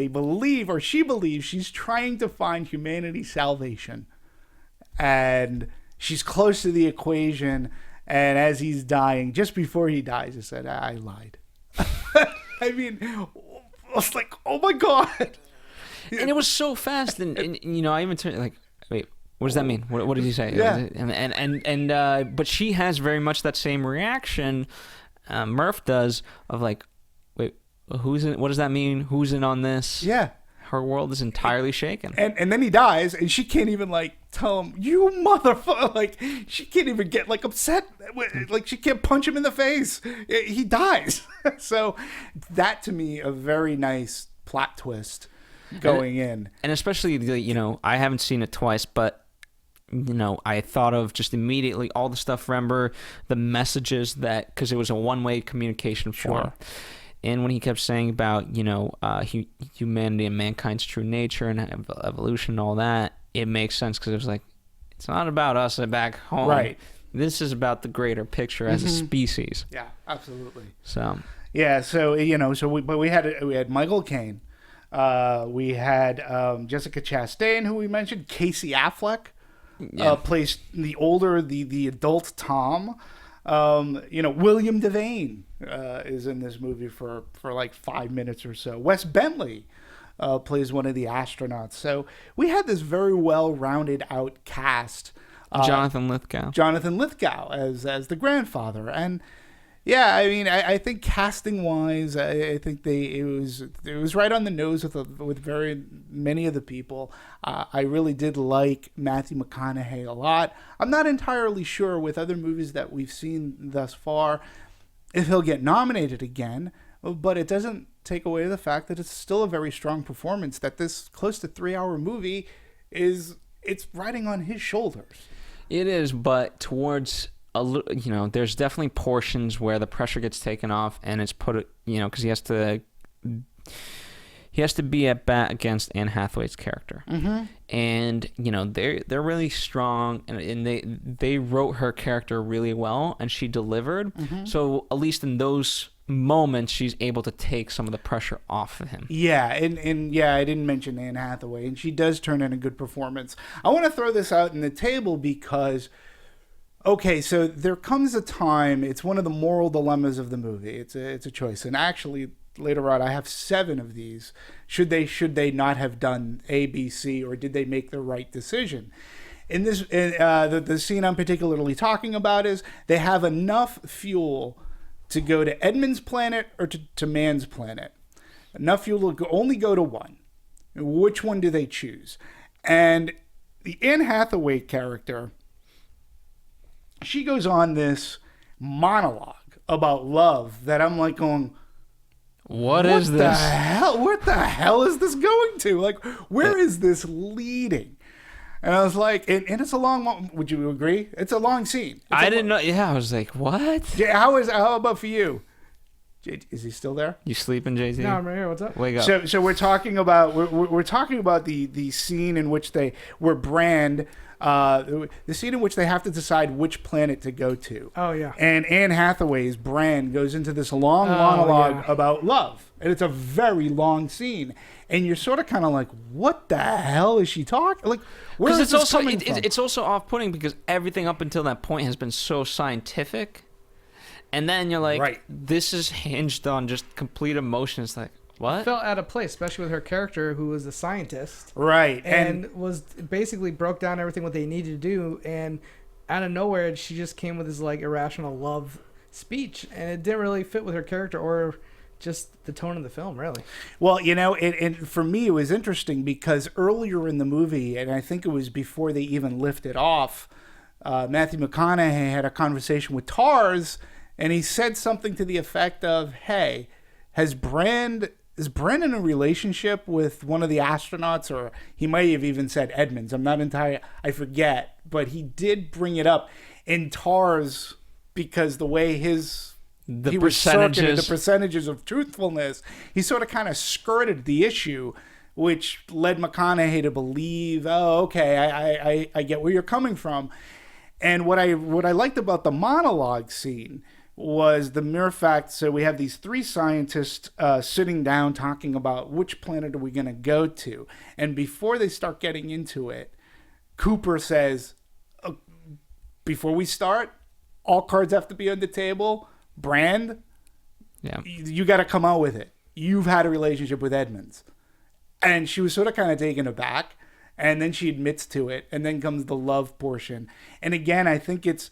believe, or she believes, she's trying to find humanity's salvation. And she's close to the equation. And as he's dying, just before he dies, he said, I lied. I mean, I was like, oh my God.
And it was so fast. And I even turned like, wait, what does that mean? What did he say?
Yeah.
But she has very much that same reaction Murph does of like, wait, who's in? What does that mean? Who's in on this?
Yeah.
Her world is entirely shaken.
And then he dies, and she can't even tell him, you motherfucker. She can't even get upset. She can't punch him in the face. He dies. So that to me, a very nice plot twist going in.
And especially I haven't seen it twice, but I thought of just immediately all the stuff. Remember the messages because it was a one-way communication form.
Sure.
And when he kept saying about, humanity and mankind's true nature and evolution and all that, it makes sense because it was like, it's not about us back home.
Right.
This is about the greater picture as a species.
Yeah, absolutely.
So.
Yeah, so, we had Michael Caine. We had Jessica Chastain, who we mentioned. Casey Affleck plays the adult Tom. William Devane is in this movie for 5 minutes or so. Wes Bentley plays one of the astronauts. So we had this very well-rounded out cast.
Jonathan Lithgow
as the grandfather. And yeah, I mean, I think casting wise, I think it was right on the nose with very many of the people. I really did like Matthew McConaughey a lot. I'm not entirely sure with other movies that we've seen thus far if he'll get nominated again, but it doesn't take away the fact that it's still a very strong performance. That this close to 3-hour movie it's riding on his shoulders.
It is, but towards there's definitely portions where the pressure gets taken off, and it's put, because he has to be at bat against Anne Hathaway's character, and they're really strong, and they wrote her character really well, and she delivered. So at least in those moments, she's able to take some of the pressure off of him.
Yeah, and yeah, I didn't mention Anne Hathaway, and she does turn in a good performance. I want to throw this out in the table because. Okay, so there comes a time, it's one of the moral dilemmas of the movie. It's a choice. And actually, later on, I have 7 of these. Should they not have done A, B, C, or did they make the right decision? In this, the scene I'm particularly talking about is they have enough fuel to go to Edmund's planet or to Man's planet. Enough fuel to only go to one. Which one do they choose? And the Anne Hathaway character, she goes on this monologue about love that I'm like going,
what is this?
What the hell is this going to? Where is this leading? And I was like, and it's a long one. Would you agree? It's a long scene.
I didn't know. Yeah, I was like, what?
How about for you? Is he still there?
You sleeping, JT?
No, I'm right here. What's up?
Wake up.
So we're talking about the scene in which the scene in which they have to decide which planet to go to.
Oh yeah.
And Anne Hathaway's Brand goes into this long monologue about love, and it's a very long scene. And you're sort of kind of like, what the hell is she talking? Where is this coming from?
It's also off-putting because everything up until that point has been so scientific. And then you're like,
right.
This is hinged on just complete emotion. It's like, what?
Felt out of place, especially with her character who was a scientist.
Right.
And was basically broke down everything what they needed to do. And out of nowhere, she just came with this irrational love speech. And it didn't really fit with her character or just the tone of the film, really.
Well, and for me, it was interesting because earlier in the movie, and I think it was before they even lifted off, Matthew McConaughey had a conversation with Tars, and he said something to the effect of, hey, is Brand in a relationship with one of the astronauts, or he might have even said Edmonds. I forget, but he did bring it up in TARS because the way the percentages of truthfulness, he sort of kind of skirted the issue, which led McConaughey to believe, oh, okay, I get where you're coming from. And what I liked about the monologue scene was the mere fact, so we have these three scientists sitting down talking about which planet are we going to go to. And before they start getting into it, Cooper says, before we start, all cards have to be on the table. Brand, you got to come out with it. You've had a relationship with Edmonds. And she was sort of kind of taken aback. And then she admits to it. And then comes the love portion. And again, I think it's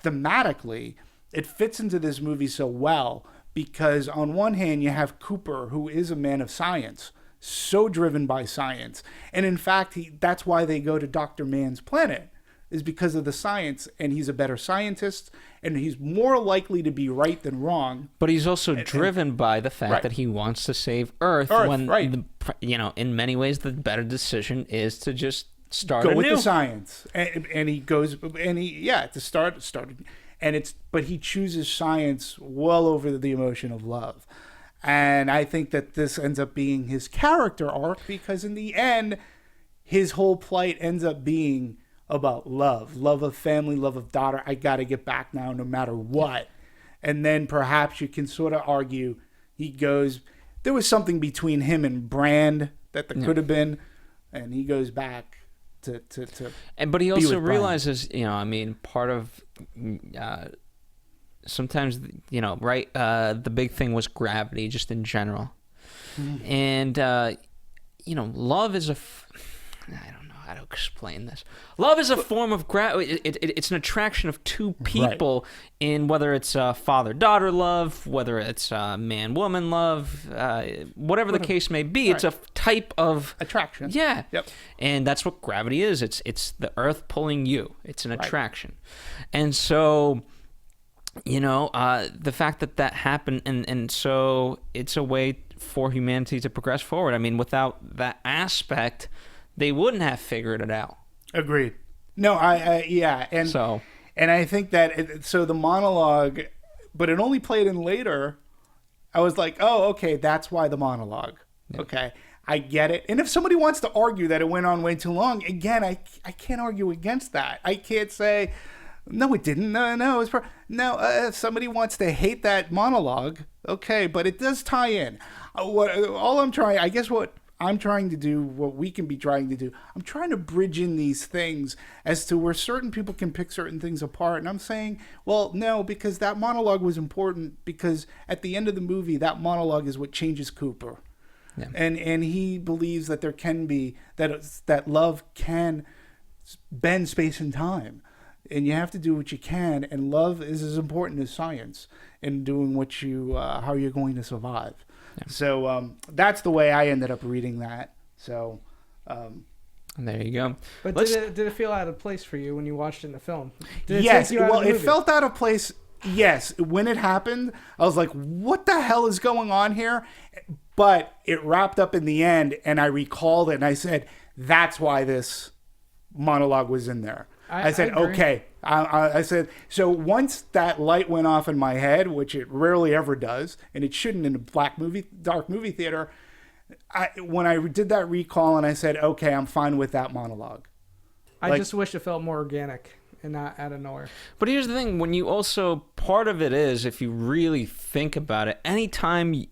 thematically, it fits into this movie so well because on one hand, you have Cooper, who is a man of science, so driven by science. And in fact, that's why they go to Dr. Mann's planet, is because of the science. And he's a better scientist, and he's more likely to be right than wrong.
But he's also driven by the fact that he wants to save Earth when, in many ways, the better decision is to just start
go with the science. And he goes, to start. But he chooses science well over the emotion of love. And I think that this ends up being his character arc because in the end, his whole plight ends up being about love of family, love of daughter. I got to get back now no matter what. And then perhaps you can sort of argue there was something between him and Brand that there could have been. And he goes back but he also realizes, part of sometimes, the big thing was gravity just in general. And, love is I don't know how to explain this. Love is a form of gravity. It's an attraction of two people in whether it's father-daughter love, whether it's man-woman love, whatever the case may be. It's a type of attraction.
Yeah. Yep. And that's what gravity is. It's the earth pulling you. It's an attraction. And so, the fact that happened, and so it's a way for humanity to progress forward. I mean, without that aspect, they wouldn't have figured it out.
Agreed. No, and I think that so the monologue, but it only played in later. I was like, oh, okay, that's why the monologue. Yeah. Okay, I get it. And if somebody wants to argue that it went on way too long, again, I can't argue against that. I can't say, no, it didn't. No, it's if somebody wants to hate that monologue, okay, but it does tie in. What I'm trying to do, what we can be trying to do, I'm trying to bridge in these things as to where certain people can pick certain things apart. And I'm saying, well, no, because that monologue was important because at the end of the movie, that monologue is what changes Cooper. Yeah. And he believes that there can be, that love can bend space and time. And you have to do what you can. And love is as important as science in doing how you're going to survive. Yeah. So that's the way I ended up reading that. So
there you go.
But did it feel out of place for you when you watched it in the film?
Yes. Well, it felt out of place. Yes. When it happened, I was like, what the hell is going on here? But it wrapped up in the end, and I recalled it, and I said, that's why this monologue was in there. I said, okay. I said, so once that light went off in my head, which it rarely ever does, and it shouldn't in a dark movie theater, when I did that recall and I said, okay, I'm fine with that monologue.
I just wish it felt more organic and not out of nowhere.
But here's the thing. When you also, part of it is, if you really think about it, anytime,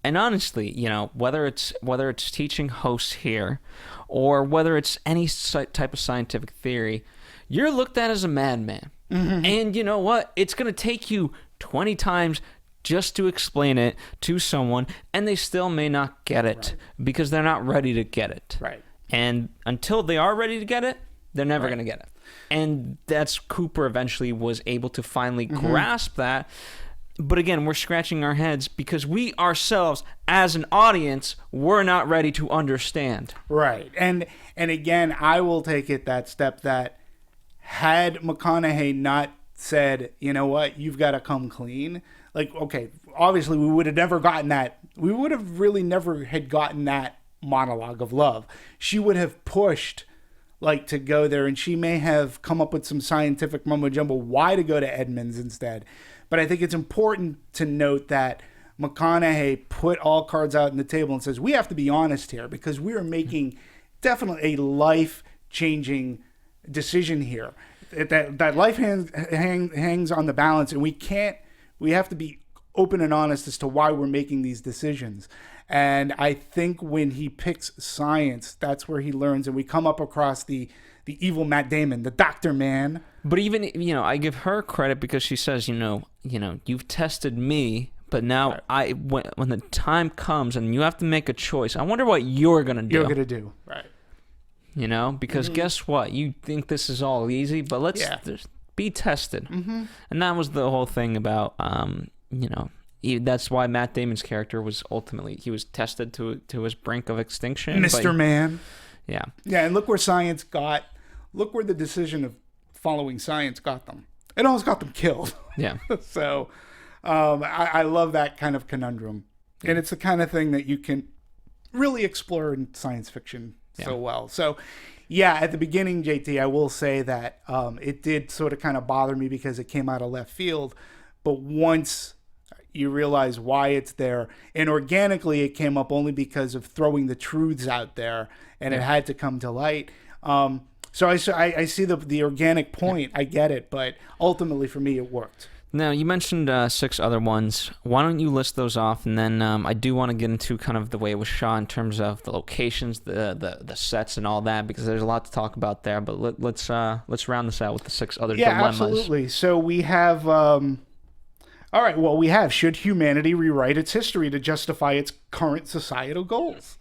and honestly, whether it's teaching hosts here or whether it's any type of scientific theory, you're looked at as a madman. Mm-hmm. And you know what? It's going to take you 20 times just to explain it to someone, and they still may not get it because they're not ready to get it.
Right.
And until they are ready to get it, they're never going to get it. And that's Cooper eventually was able to finally grasp that. But again, we're scratching our heads because we ourselves, as an audience, we're not ready to understand.
Right. And again, I will take it that step that had McConaughey not said, you know what, you've got to come clean. Like, okay, obviously we would have never gotten that. We would have really never had gotten that monologue of love. She would have pushed like to go there, and she may have come up with some scientific mumbo jumbo why to go to Edmonds instead. But I think it's important to note that McConaughey put all cards out on the table and says, we have to be honest here because we are making definitely a life-changing decision here. That life hangs on the balance, and we have to be open and honest as to why we're making these decisions. And I think when he picks science, that's where he learns, and we come up across the evil Matt Damon, the doctor man.
But even, I give her credit because she says, you've tested me, but now when the time comes and you have to make a choice, I wonder what you're going to do.
Right.
Because guess what? You think this is all easy, but let's be tested. And that was the whole thing about, that's why Matt Damon's character was ultimately, he was tested to his brink of extinction.
Mr. Man.
Yeah.
Yeah, and look where the decision of following science got them. It almost got them killed.
Yeah.
So I love that kind of conundrum. And it's the kind of thing that you can really explore in science fiction so well. So, yeah, at the beginning, JT, I will say that it did sort of kind of bother me because it came out of left field. But once you realize why it's there, and organically it came up only because of throwing the truths out there, and it had to come to light. So I see the organic point. I get it, but ultimately for me it worked.
Now, you mentioned 6 other ones. Why don't you list those off, and then I do want to get into kind of the way it was shot in terms of the locations, the sets, and all that, because there's a lot to talk about there. But let's round this out with the 6 other dilemmas.
Yeah, absolutely. So we have, all right. Well, we have: should humanity rewrite its history to justify its current societal goals?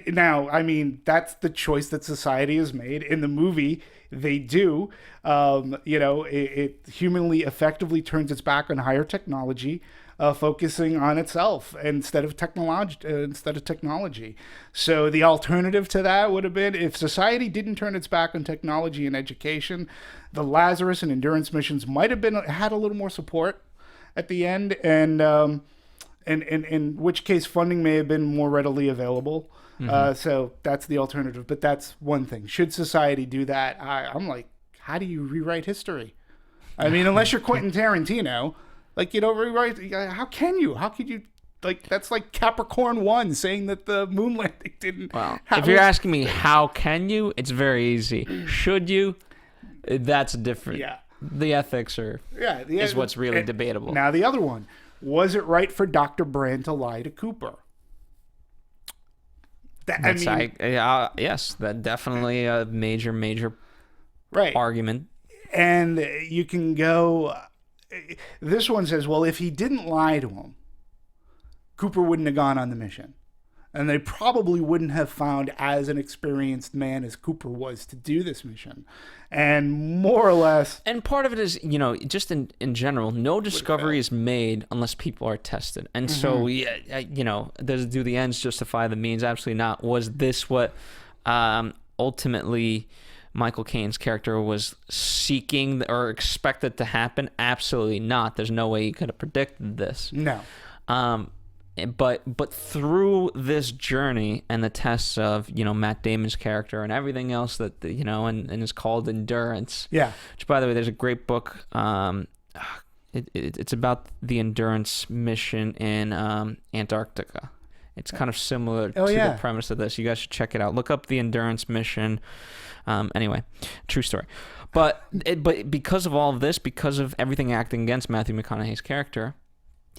Now, I mean, that's the choice that society has made. In the movie, they do. It humanly effectively turns its back on higher technology, focusing on itself instead of technology. So the alternative to that would have been, if society didn't turn its back on technology and education, the Lazarus and Endurance missions might have had a little more support at the end, and in which case funding may have been more readily available. So that's the alternative, but that's one thing. Should society do that? I'm like, how do you rewrite history? I mean, unless you're Quentin Tarantino, like, rewrite. How can you? How could you? Like, that's like Capricorn 1 saying that the moon landing didn't.
Well, if you're asking me how can you, it's very easy. Should you? That's different. Yeah. The ethics is what's really debatable.
Now the other one: was it right for Dr. Brand to lie to Cooper?
Yes, that definitely a major argument.
And you can go. This one says, well, if he didn't lie to him, Cooper wouldn't have gone on the mission, and they probably wouldn't have found as an experienced man as Cooper was to do this mission. And more or less,
and part of it is, just in general, no discovery is made unless people are tested. And so, do the ends justify the means? Absolutely not. Was this what ultimately Michael Caine's character was seeking or expected to happen? Absolutely not. There's no way he could have predicted this.
No.
But through this journey and the tests of Matt Damon's character and everything else that and is called Endurance.
Yeah.
Which, by the way, there's a great book. It's about the Endurance mission in Antarctica. It's kind of similar to the premise of this. You guys should check it out. Look up the Endurance mission. Anyway, true story. But because of all of this, because of everything acting against Matthew McConaughey's character,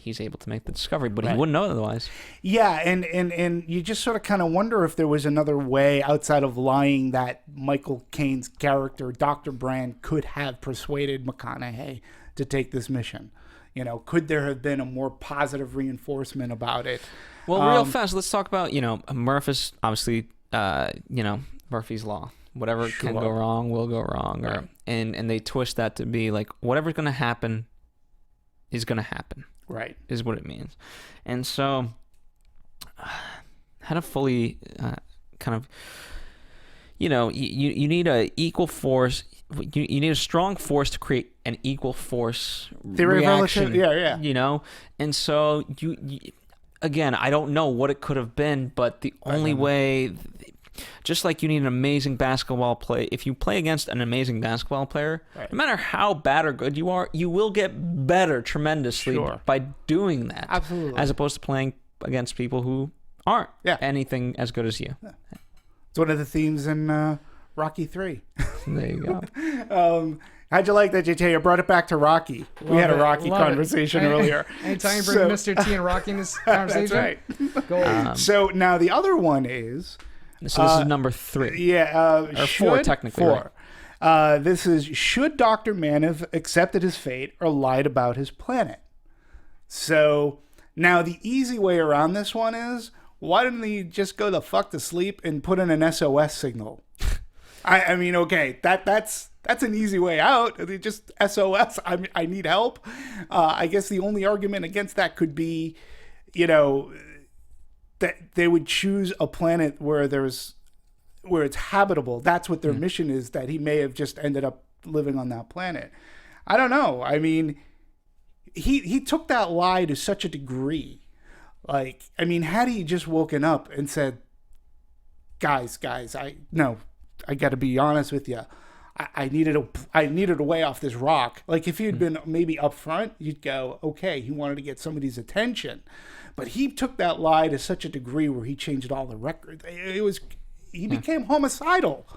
he's able to make the discovery, but he wouldn't know otherwise. Yeah,
and you just sort of kind of wonder if there was another way outside of lying that Michael Caine's character, Dr. Brand, could have persuaded McConaughey to take this mission. Could there have been a more positive reinforcement about it?
Well, real fast, let's talk about, Murphy's, obviously, Murphy's Law. Whatever can go wrong will go wrong. Right. And they twist that to be like, whatever's going to happen is going to happen.
Right.
Is what it means. And so, how to fully kind of, you need a equal force. You need a strong force to create an equal force reaction.
Yeah.
And so again, I don't know what it could have been, but the only way, just like you need an amazing basketball play, if you play against an amazing basketball player, no matter how bad or good you are, you will get better tremendously by doing that.
Absolutely.
As opposed to playing against people who aren't anything as good as you. Yeah.
It's one of the themes in Rocky 3.
There you go.
How'd you like that, JT? I brought it back to Rocky. We had a Rocky conversation earlier.
Anytime you bring Mr. T and Rocky in this conversation,
that's right.
Go.
So now the other one is...
So this is number 3.
Yeah.
Or 4, technically.
4. Right? This is, should Dr. Mann have accepted his fate or lied about his planet? So now the easy way around this one is, why didn't he just go the fuck to sleep and put in an SOS signal? I mean, okay, that's an easy way out. Just SOS, I need help. I guess the only argument against that could be, that they would choose a planet where it's habitable. That's what their mission is, that he may have just ended up living on that planet. I don't know. I mean, he took that lie to such a degree. Like, I mean, had he just woken up and said, guys, I got to be honest with you. I needed a way off this rock. Like, if he'd been maybe up front, you'd go, okay, he wanted to get somebody's attention. But he took that lie to such a degree where he changed all the records. He became homicidal.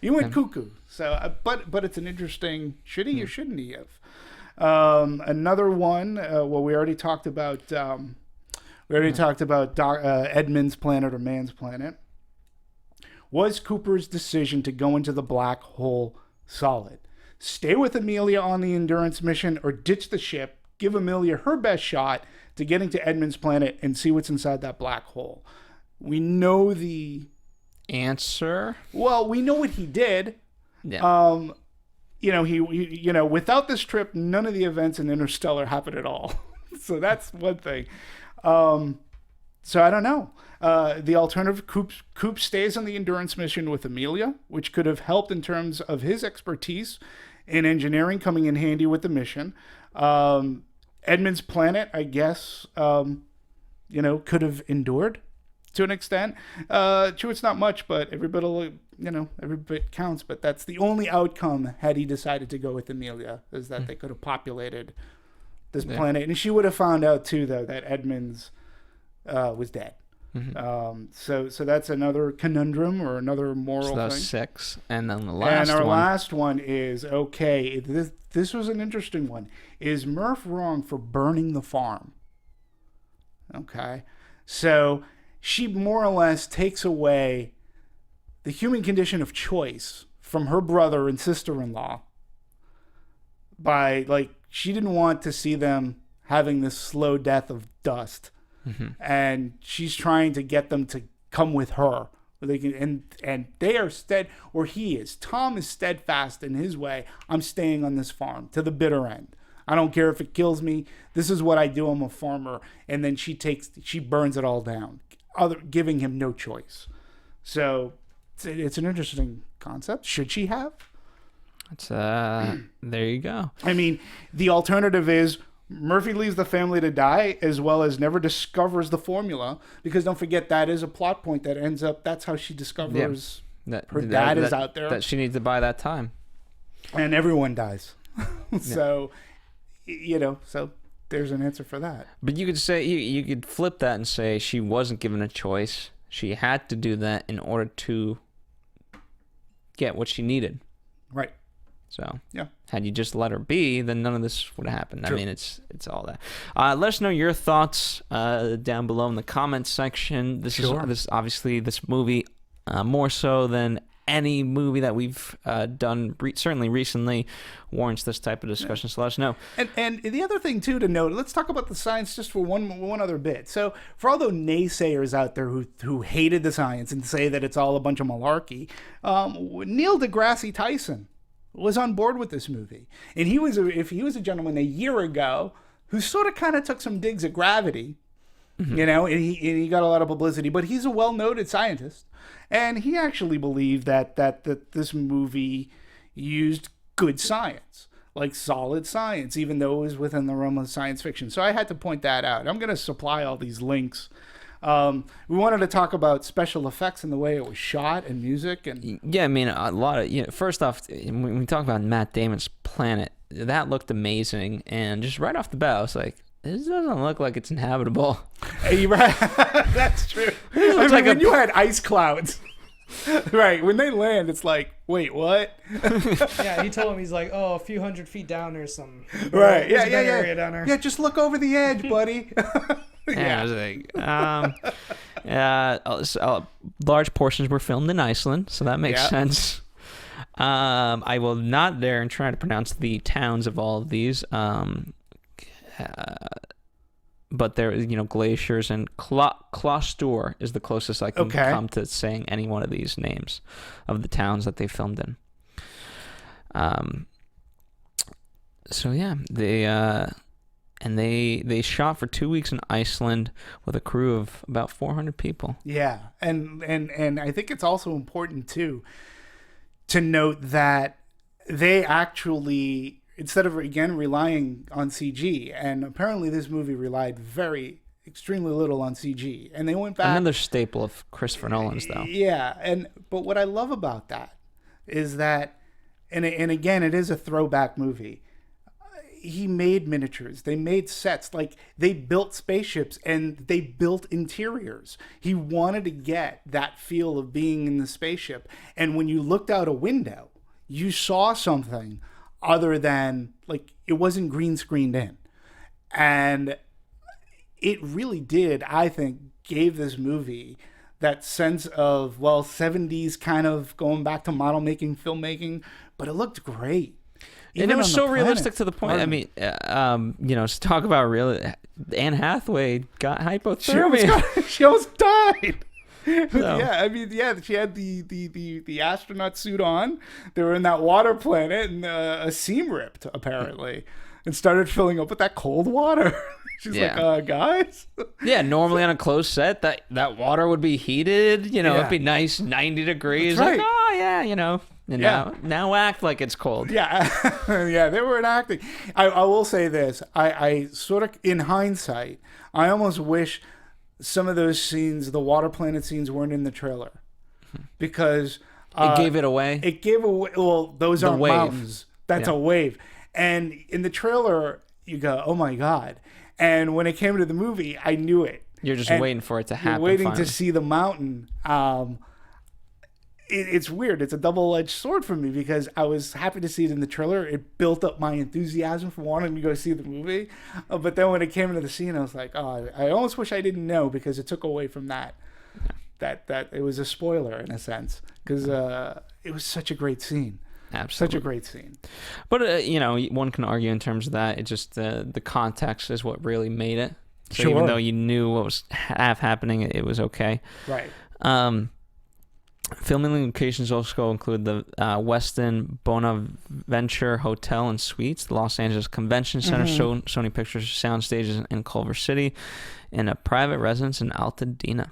He went cuckoo. So, but it's an interesting, should he or shouldn't he have? Another one, we already talked about, Edmund's planet or Mann's planet. Was Cooper's decision to go into the black hole solid? Stay with Amelia on the Endurance mission or ditch the ship, give Amelia her best shot to getting to Edmund's planet and see what's inside that black hole? We know the
answer.
Well, we know what he did.
Yeah.
He without this trip, none of the events in Interstellar happened at all. So that's one thing. So I don't know. The alternative, Coop stays on the Endurance mission with Amelia, which could have helped in terms of his expertise in engineering coming in handy with the mission. Edmund's planet, I guess, could have endured to an extent. True, it's not much, but every bit counts. But that's the only outcome had he decided to go with Amelia, is that they could have populated this planet. And she would have found out, too, though, that Edmund's was dead. Mm-hmm. So that's another conundrum or another moral thing. So that's
6. And then the
last one is, okay, this was an interesting one. Is Murph wrong for burning the farm? Okay. So she more or less takes away the human condition of choice from her brother and sister-in-law by, like, she didn't want to see them having this slow death of dust. Mm-hmm. And she's trying to get them to come with her. They can, and they are Tom is steadfast in his way. I'm staying on this farm to the bitter end. I don't care if it kills me. This is what I do. I'm a farmer. And then she burns it all down, giving him no choice. So it's an interesting concept. Should she have?
There you go.
I mean, the alternative is Murphy leaves the family to die, as well as never discovers the formula, because don't forget that is a plot point that ends up, that's how she discovers her dad is out there.
That she needs to buy that time.
And everyone dies. So, so there's an answer for that.
But you could say, you could flip that and say she wasn't given a choice. She had to do that in order to get what she needed.
Right.
So,
yeah.
Had you just let her be, then none of this would have happened.
True.
I mean, it's all that. Let us know your thoughts down below in the comments section. This is obviously this movie, more so than any movie that we've done, certainly recently, warrants this type of discussion. So let us know.
And the other thing too to note, let's talk about the science just for one other bit. So for all those naysayers out there who hated the science and say that it's all a bunch of malarkey, Neil deGrasse Tyson was on board with this movie. And he was a gentleman a year ago who sort of kind of took some digs at gravity you know, and he got a lot of publicity. But he's a well-noted scientist, and he actually believed that this movie used good science, like solid science, even though it was within the realm of science fiction. So I had to point that out. I'm going to supply all these links. We wanted to talk about special effects and the way it was shot and music. And
yeah, I mean, a lot of, first off, when we talk about Matt Damon's planet, that looked amazing. And just right off the bat, I was like, this doesn't look like it's inhabitable.
Hey, right. That's true. I mean,
like
when you had ice clouds, right, when they land, it's like, wait, what?
Yeah, he told him, he's like, oh, a few 100 feet down there's some
Right,
there's a big area down there.
Yeah, just look over the edge, buddy.
Yeah, I was like, large portions were filmed in Iceland, so that makes sense. I will not dare and try to pronounce the towns of all of these. But there, glaciers, and Clostur is the closest I can come to saying any one of these names of the towns that they filmed in. So yeah, they shot for 2 weeks in Iceland with a crew of about 400 people.
Yeah, and I think it's also important too to note that they actually, instead of again relying on CG, and apparently this movie relied extremely little on CG, and they went back.
Another staple of Christopher Nolan's, though.
Yeah, but what I love about that is that, and again, it is a throwback movie. He made miniatures. They made sets. Like, they built spaceships and they built interiors. He wanted to get that feel of being in the spaceship. And when you looked out a window, you saw something other than, like, it wasn't green screened in. And it really did, I think, gave this movie that sense of, 70s kind of going back to model making, filmmaking, but it looked great.
And it was so realistic to the point. I mean, to talk about Anne Hathaway got hypothermia.
She almost died.
So.
Yeah, I mean, she had the astronaut suit on. They were in that water planet, and a seam ripped, apparently, and started filling up with that cold water. She's like, guys?
Yeah, normally on a closed set, that water would be heated. It'd be nice, 90 degrees.
That's right.
Like, oh, yeah, And now act like it's cold.
Yeah, yeah, they were enacting. I will say this. I sort of, in hindsight, I almost wish some of those scenes, the water planet scenes, weren't in the trailer. Because...
it gave it away?
It gave away... Well, those aren't
wave.
mountains. That's a wave. And in the trailer, you go, oh my God. And when it came to the movie, I knew it.
You're just waiting for it to happen.
You're waiting
finally.
to see the mountain. It's weird. It's a double-edged sword for me because I was happy to see it in the trailer. It built up my enthusiasm for wanting to go see the movie. But then when it came into the scene, I was like, oh, I almost wish I didn't know because it took away from that. Yeah. That it was a spoiler in a sense because it was such a great scene.
Absolutely.
Such a great scene.
But, one can argue in terms of that. It just, the context is what really made it. So even though you knew what was happening, it was okay.
Right.
Filming locations also include the Westin Bonaventure Hotel and Suites, the Los Angeles Convention Center, Sony Pictures sound stages in Culver City, and a private residence in Altadena.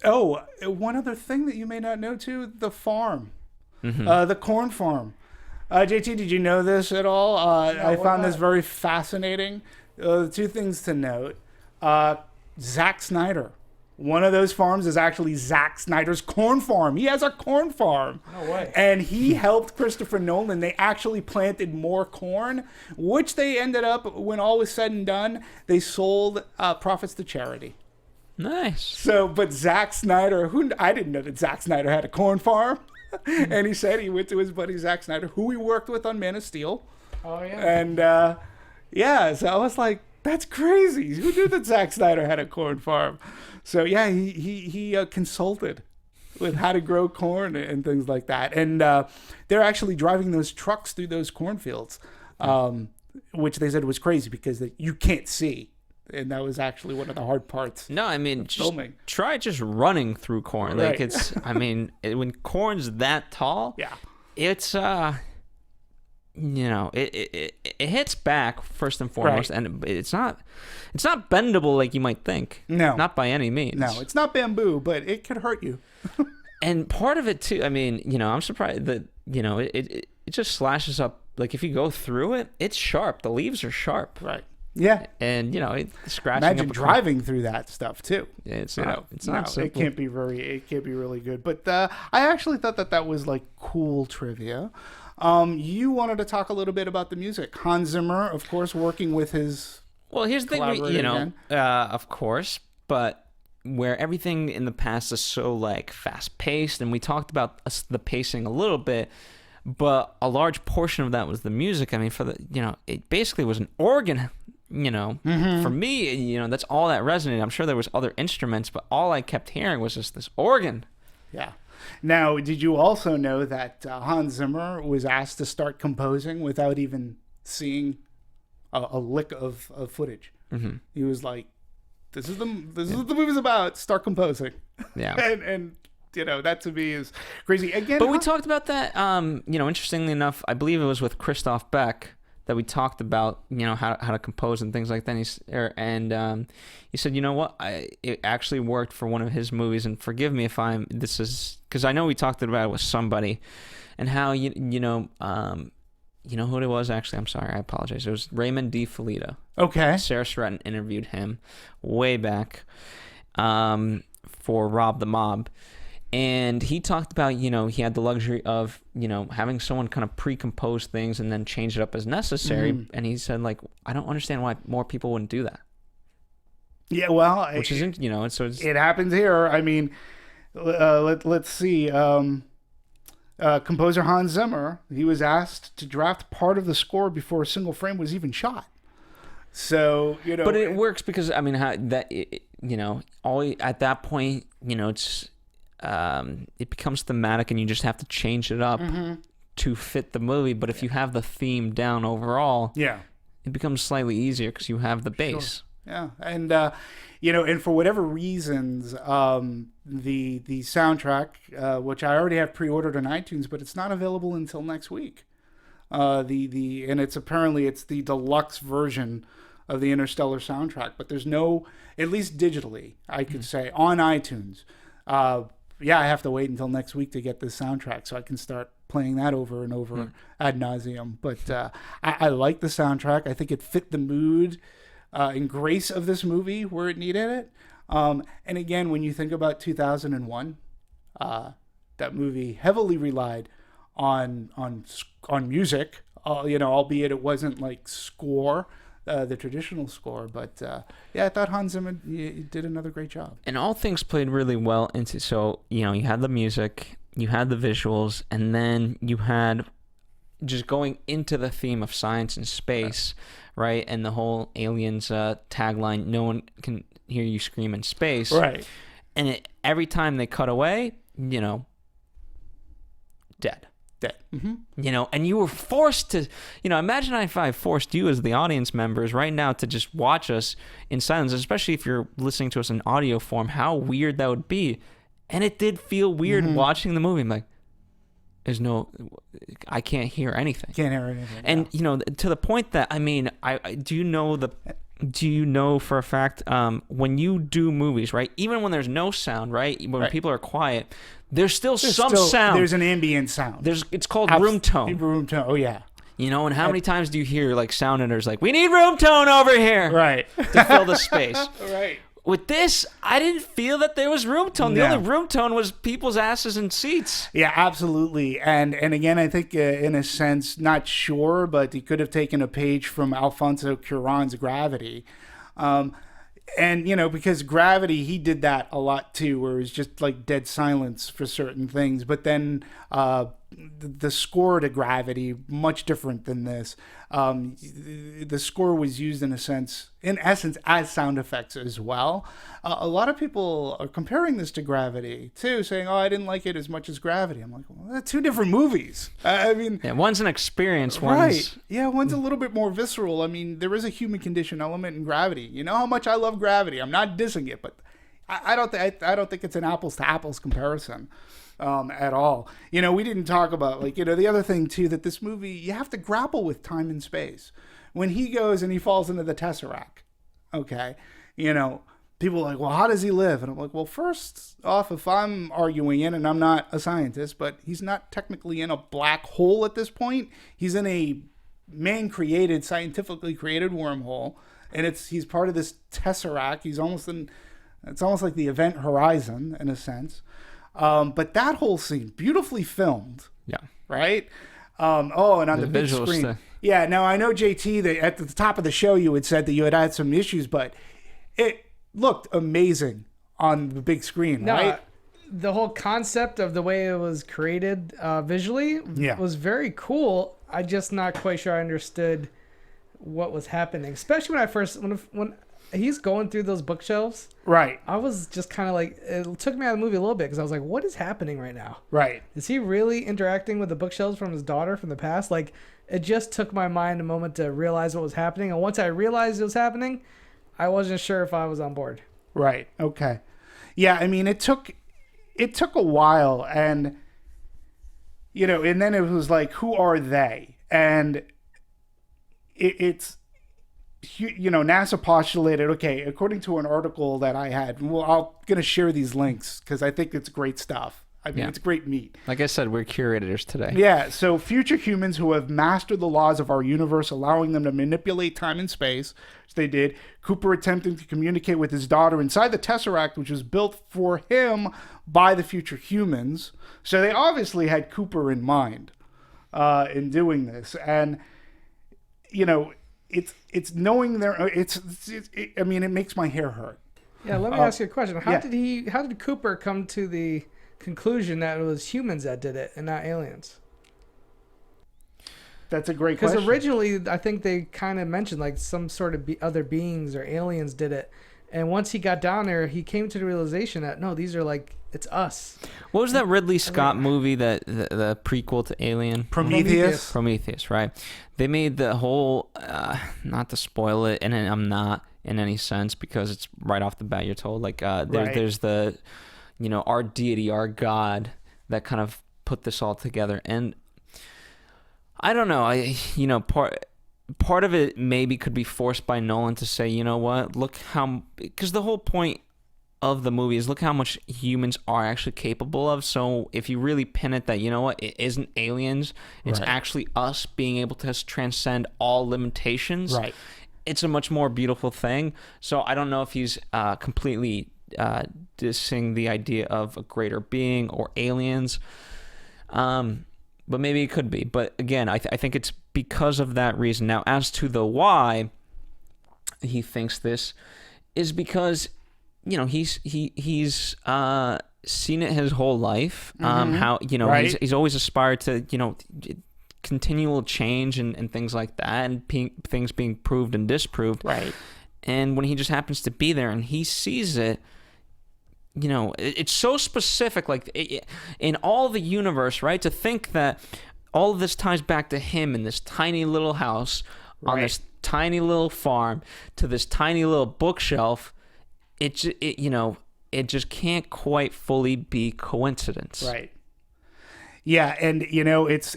Oh, one other thing that you may not know, too, the farm. The corn farm. JT, did you know this at all? I found this very fascinating. Two things to note. Zack Snyder. One of those farms is actually Zack Snyder's corn farm. He has a corn farm.
No way.
And he helped Christopher Nolan. They actually planted more corn, which they ended up, when all was said and done, they sold profits to charity.
Nice.
So, but Zack Snyder, I didn't know that Zack Snyder had a corn farm. And he said he went to his buddy Zack Snyder, who he worked with on Man of Steel.
Oh, yeah.
And, so I was like, that's crazy. Who knew that Zack Snyder had a corn farm? So, yeah, he consulted with how to grow corn and things like that. And they're actually driving those trucks through those cornfields, which they said was crazy because you can't see. And that was actually one of the hard parts.
No, I mean,
filming.
Try just running through corn.
Right.
Like when corn's that tall,
yeah,
it's it hits back first and foremost,
Right.
and it's not bendable like you might think.
No.
Not by any means.
No, it's not bamboo, but it could hurt you.
And part of it too, I mean, I'm surprised that, it just slashes up. Like if you go through it, it's sharp. The leaves are sharp.
Right. Yeah.
And, it's scratching
Imagine
up a
driving through that stuff too.
It's
You
not,
know,
it's not
no,
simple.
it can't be really good. But I actually thought that was like cool trivia. You wanted to talk a little bit about the music. Hans Zimmer, of course, working with his.
Well, here's the thing,
collaborator again.
of course, but where everything in the past is so like fast paced, and we talked about the pacing a little bit, but a large portion of that was the music. I mean, it basically was an organ. For me, that's all that resonated. I'm sure there was other instruments, but all I kept hearing was just this organ.
Yeah. Now, did you also know that Hans Zimmer was asked to start composing without even seeing a lick of footage? Mm-hmm. He was like, "This is what the movie's about. Start composing."
Yeah.
and that to me is crazy. Again,
But we talked about that. Interestingly enough, I believe it was with Christoph Beck that we talked about, how to compose and things like that. And he said, you know what, it actually worked for one of his movies. And forgive me if because I know we talked about it with somebody, and how you know who it was actually. I'm sorry, I apologize. It was Raymond D. Filito.
Okay.
Sarah Stratton interviewed him way back for Rob the Mob. And he talked about, he had the luxury of, having someone kind of pre-compose things and then change it up as necessary. Mm-hmm. And he said, like, I don't understand why more people wouldn't do that.
Yeah, well,
which isn't,
it happens here. I mean, let's see. Composer Hans Zimmer, he was asked to draft part of the score before a single frame was even shot. So,
But it works because, I mean, at that point, it's... it becomes thematic, and you just have to change it up to fit the movie. But if you have the theme down overall, it becomes slightly easier because you have the base.
Sure. Yeah, and and for whatever reasons, the soundtrack, which I already have pre-ordered on iTunes, but it's not available until next week. And it's the deluxe version of the Interstellar soundtrack, but there's no, at least digitally, I could say, on iTunes. I have to wait until next week to get this soundtrack so I can start playing that over and over ad nauseum. But I like the soundtrack. I think it fit the mood and grace of this movie where it needed it. And again, when you think about 2001, that movie heavily relied on music, albeit it wasn't like score. The traditional score, but I thought Hans Zimmer did another great job.
And all things played really well into, so you had the music, you had the visuals, and then you had just going into the theme of science and space, right? And the whole aliens tagline, "No one can hear you scream in space,"
right?
And every time they cut away, dead.
Mm-hmm.
And you were forced to, imagine if I forced you as the audience members right now to just watch us in silence, especially if you're listening to us in audio form, how weird that would be. And it did feel weird watching the movie. I'm like, I can't hear anything.
Can't hear anything.
And, to the point that, I mean, do you know for a fact, when you do movies, right, even when there's no sound, right, when people are quiet, there's still some sound.
There's an ambient sound.
It's called room tone.
Room tone. Oh yeah.
And how many times do you hear like sound editors like, "We need room tone over here,"
right,
to fill the space.
Right.
With this, I didn't feel that there was room tone. The only room tone was people's asses and seats.
Yeah, absolutely. And again, I think in a sense, not sure, but he could have taken a page from Alfonso Cuarón's Gravity. And, because Gravity, he did that a lot too, where it was just like dead silence for certain things. But then the score to Gravity, much different than this. The score was used in essence, as sound effects as well. A lot of people are comparing this to Gravity too, saying, "Oh, I didn't like it as much as Gravity." I'm like, well, they're two different movies. I mean,
one's an experience,
right? Yeah, one's a little bit more visceral. I mean, there is a human condition element in Gravity. You know how much I love Gravity. I'm not dissing it, but I don't think it's an apples to apples comparison. at all. You know, we didn't talk about, like, you know, the other thing too, that this movie, you have to grapple with time and space. When he goes and he falls into the Tesseract, okay, you know, people are like, well, how does he live? And I'm like, well, first off, if I'm arguing it, and I'm not a scientist, but he's not technically in a black hole at this point. He's in a man-created, scientifically created wormhole, and he's part of this Tesseract. He's almost it's almost like the event horizon in a sense. But that whole scene, beautifully filmed.
Yeah.
Right? And on the big
visuals
screen. Yeah, now I know, JT, that at the top of the show you had said that you had some issues, but it looked amazing on the big screen, right?
The whole concept of the way it was created visually was very cool. I'm just not quite sure I understood what was happening, especially when he's going through those bookshelves.
Right.
I was just kind of like, it took me out of the movie a little bit because I was like, what is happening right now?
Right.
Is he really interacting with the bookshelves from his daughter from the past? Like, it just took my mind a moment to realize what was happening. And once I realized it was happening, I wasn't sure if I was on board. Right.
Okay. Yeah. I mean, it took a while, and, you know, and then it was like, who are they? And it's, you know, NASA postulated, okay, according to an article that I had, well, I'm going to share these links because I think it's great stuff. I mean, it's great meat.
Like I said, we're curators today.
Yeah, so future humans who have mastered the laws of our universe, allowing them to manipulate time and space, which they did. Cooper attempting to communicate with his daughter inside the Tesseract, which was built for him by the future humans. So they obviously had Cooper in mind in doing this. And, you know, it's knowing I mean, it makes my hair hurt.
Yeah, let me ask you a question. How did Cooper come to the conclusion that it was humans that did it and not aliens?
That's a great question.
Because originally, I think they kind of mentioned like some sort of other beings or aliens did it. And once he got down there, he came to the realization that, no, these are like, it's us.
What was that Ridley Scott movie, that the prequel to Alien? Prometheus, right? They made the whole, not to spoil it, and I'm not in any sense because it's right off the bat you're told, like, there's the, you know, our deity, our God, that kind of put this all together. And I don't know, part of it maybe could be forced by Nolan to say, you know what, look how, because the whole point of the movie is look how much humans are actually capable of. So if you really pin it that, you know what, it isn't aliens, it's actually us being able to transcend all limitations. Right. It's a much more beautiful thing. So I don't know if he's completely dissing the idea of a greater being or aliens. But maybe it could be. But again, I think it's because of that reason. Now, as to the why he thinks this is because, you know, he's seen it his whole life. How, you know, he's always aspired to, you know, continual change and things like that, and things being proved and disproved. Right. And when he just happens to be there and he sees it, you know, it's so specific, like in all the universe, right? To think that all of this ties back to him in this tiny little house on this tiny little farm to this tiny little bookshelf, it just can't quite fully be coincidence.
Right. Yeah, and you know, it's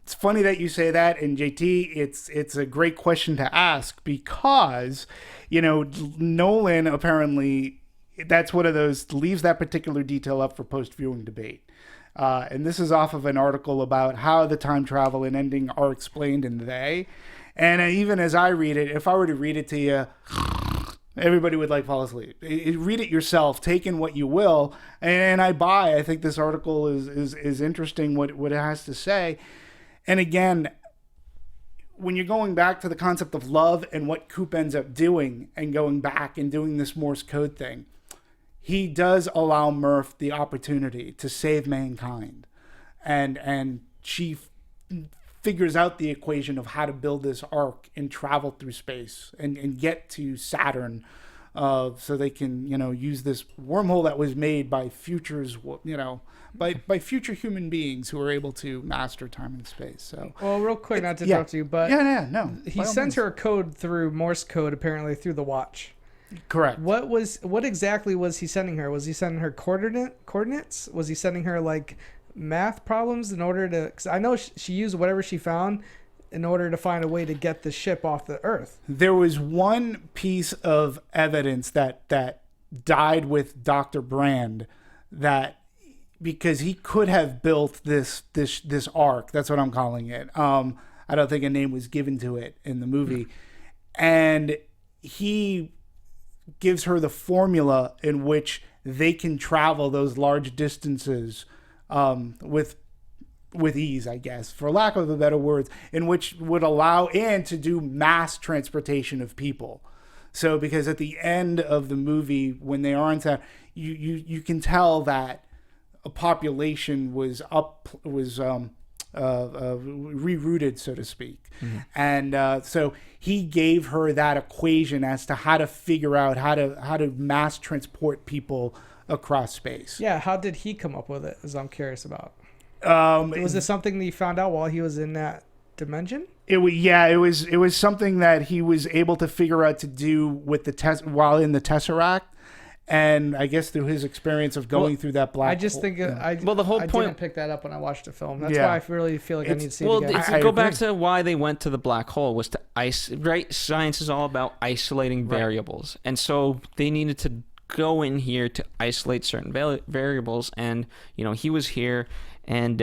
funny that you say that, and JT, it's a great question to ask because, you know, Nolan apparently, that's one of those, leaves that particular detail up for post-viewing debate. And this is off of an article about how the time travel and ending are explained in They. And even as I read it, if I were to read it to you, everybody would like fall asleep. Read it yourself, take in what you will. And I think this article is interesting what it has to say. And again, when you're going back to the concept of love and what Coop ends up doing and going back and doing this Morse code thing, he does allow Murph the opportunity to save mankind. And she figures out the equation of how to build this ark and travel through space and get to Saturn, so they can, you know, use this wormhole that was made by futures, you know, by future human beings who are able to master time and space. So,
well, real quick, not to interrupt you, but
no,
he sends her a code through Morse code, apparently through the watch.
Correct.
What exactly was he sending her? Was he sending her coordinates? Was he sending her like math problems in order to? Cause I know she used whatever she found in order to find a way to get the ship off the Earth.
There was one piece of evidence that died with Dr. Brand, that because he could have built this ark. That's what I'm calling it. I don't think a name was given to it in the movie. And he gives her the formula in which they can travel those large distances with ease, I guess, for lack of a better word, in which would allow and to do mass transportation of people. So because at the end of the movie, when they are in town, you can tell that a population was rerouted, so to speak. Mm-hmm. And so he gave her that equation as to how to figure out how to mass transport people across space.
Yeah, how did he come up with it, as I'm curious about? Was this something that he found out while he was in that dimension?
It was something that he was able to figure out to do with the while in the Tesseract. And I guess through his experience of going through that black hole.
I just think
the whole
I
point,
didn't pick that up when I watched the film. That's why I really feel like I need to see it again.
Well, go back to why they went to the black hole was to right? Science is all about isolating variables. And so they needed to go in here to isolate certain variables. And, he was here. And,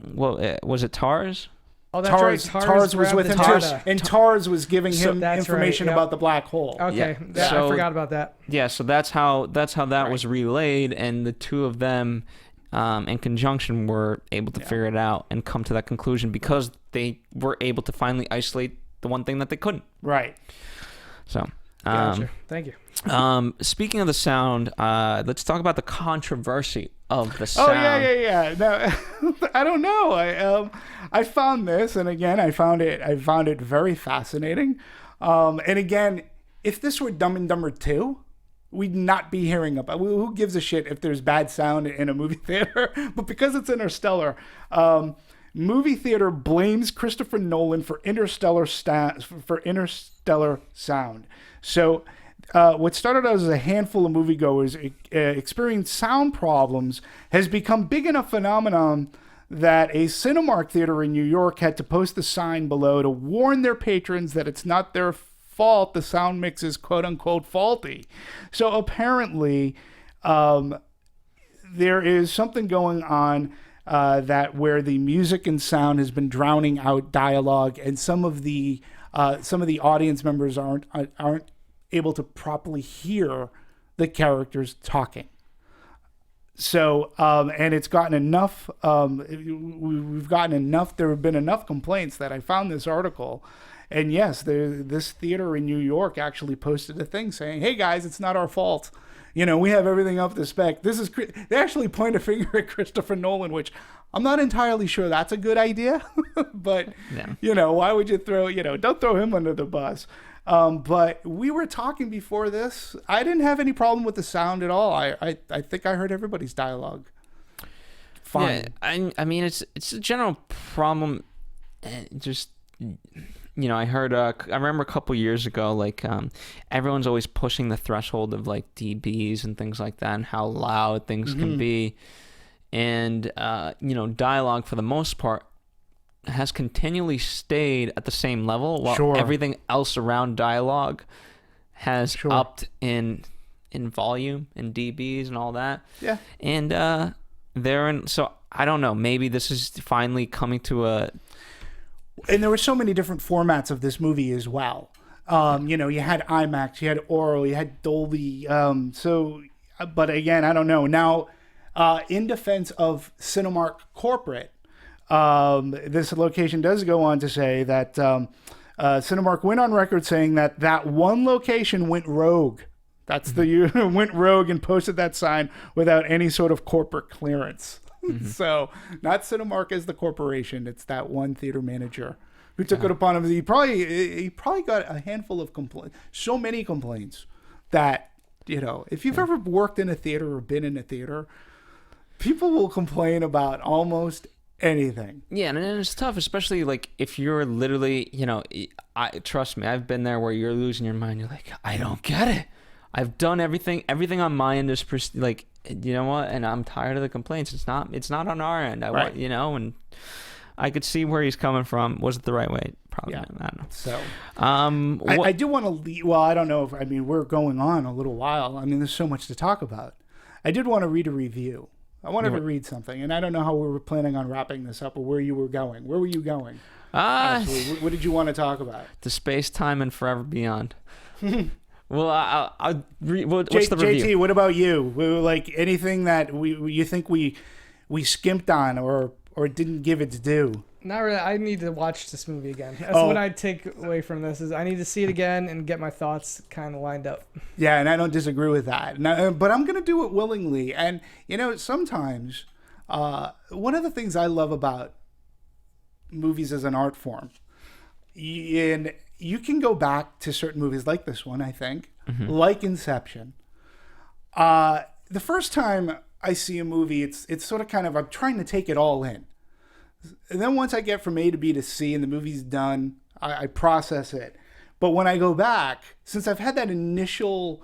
was it TARS?
Oh, that's right.
TARS was with him too, and TARS was giving him information about the black hole.
Okay, I forgot about that.
Yeah, so that's how that was relayed, and the two of them, in conjunction, were able to figure it out and come to that conclusion because they were able to finally isolate the one thing that they couldn't.
Right.
So.
Gotcha. Thank you.
Speaking of the sound, let's talk about the controversy of the sound.
Oh yeah. No, I don't know. I found this, and again, I found it very fascinating. And again, if this were Dumb and Dumber 2, we'd not be hearing about. Who gives a shit if there's bad sound in a movie theater? But because it's Interstellar, movie theater blames Christopher Nolan for Interstellar sound. So what started out as a handful of moviegoers experienced sound problems has become big enough phenomenon that a Cinemark theater in New York had to post a sign below to warn their patrons that it's not their fault the sound mix is quote-unquote faulty. So apparently there is something going on that where the music and sound has been drowning out dialogue, and some of the audience members aren't able to properly hear the characters talking. So, and it's gotten enough, we've gotten enough, there have been enough complaints that I found this article. And yes, this theater in New York actually posted a thing saying, hey guys, it's not our fault. We have everything up to spec. They actually point a finger at Christopher Nolan, which I'm not entirely sure that's a good idea. But, why would you don't throw him under the bus. But we were talking before this. I didn't have any problem with the sound at all. I think I heard everybody's dialogue fine.
Yeah, I mean, it's a general problem. Just, I heard, I remember a couple years ago, everyone's always pushing the threshold of dBs and things like that and how loud things can be. And, dialogue for the most part has continually stayed at the same level while everything else around dialogue has upped in volume and dBs and all that. Yeah. And so I don't know, maybe this is finally coming to a...
And there were so many different formats of this movie as well. You had IMAX, you had Aural, you had Dolby. But again, I don't know. Now, in defense of Cinemark Corporate, this location does go on to say that Cinemark went on record saying that one location went rogue. That's went rogue and posted that sign without any sort of corporate clearance. Mm-hmm. So not Cinemark as the corporation. It's that one theater manager who took it upon him. He probably got a handful of complaints. So many complaints that, if you've ever worked in a theater or been in a theater, people will complain about almost anything.
Yeah, and it's tough, especially if you're literally, trust me, I've been there where you're losing your mind. You're like, I don't get it. I've done everything on my end is like, you know what, and I'm tired of the complaints. It's not on our end. I
Right.
want, you know, and I could see where he's coming from. Was it the right way? Probably.
Yeah.
I don't know.
So
What-
I do want to leave. Well, I don't know if, I mean, we're going on a little while. I mean, there's so much to talk about. I did want to read a review. I wanted to read something, and I don't know how we were planning on wrapping this up or where you were going. Where were you going? Actually, what did you want to talk about?
The space, time, and forever beyond. Well, I'll read. What's the review?
JT, what about you? Like anything that you think we skimped on or didn't give its due?
Not really. I need to watch this movie again. That's what I take away from this. Is I need to see it again and get my thoughts kind of lined up.
Yeah, and I don't disagree with that. But I'm going to do it willingly. And, you know, sometimes one of the things I love about movies as an art form, and you can go back to certain movies like this one, I think, like Inception. The first time I see a movie, it's sort of kind of, I'm trying to take it all in. And then once I get from A to B to C and the movie's done, I process it. But when I go back, since I've had that initial,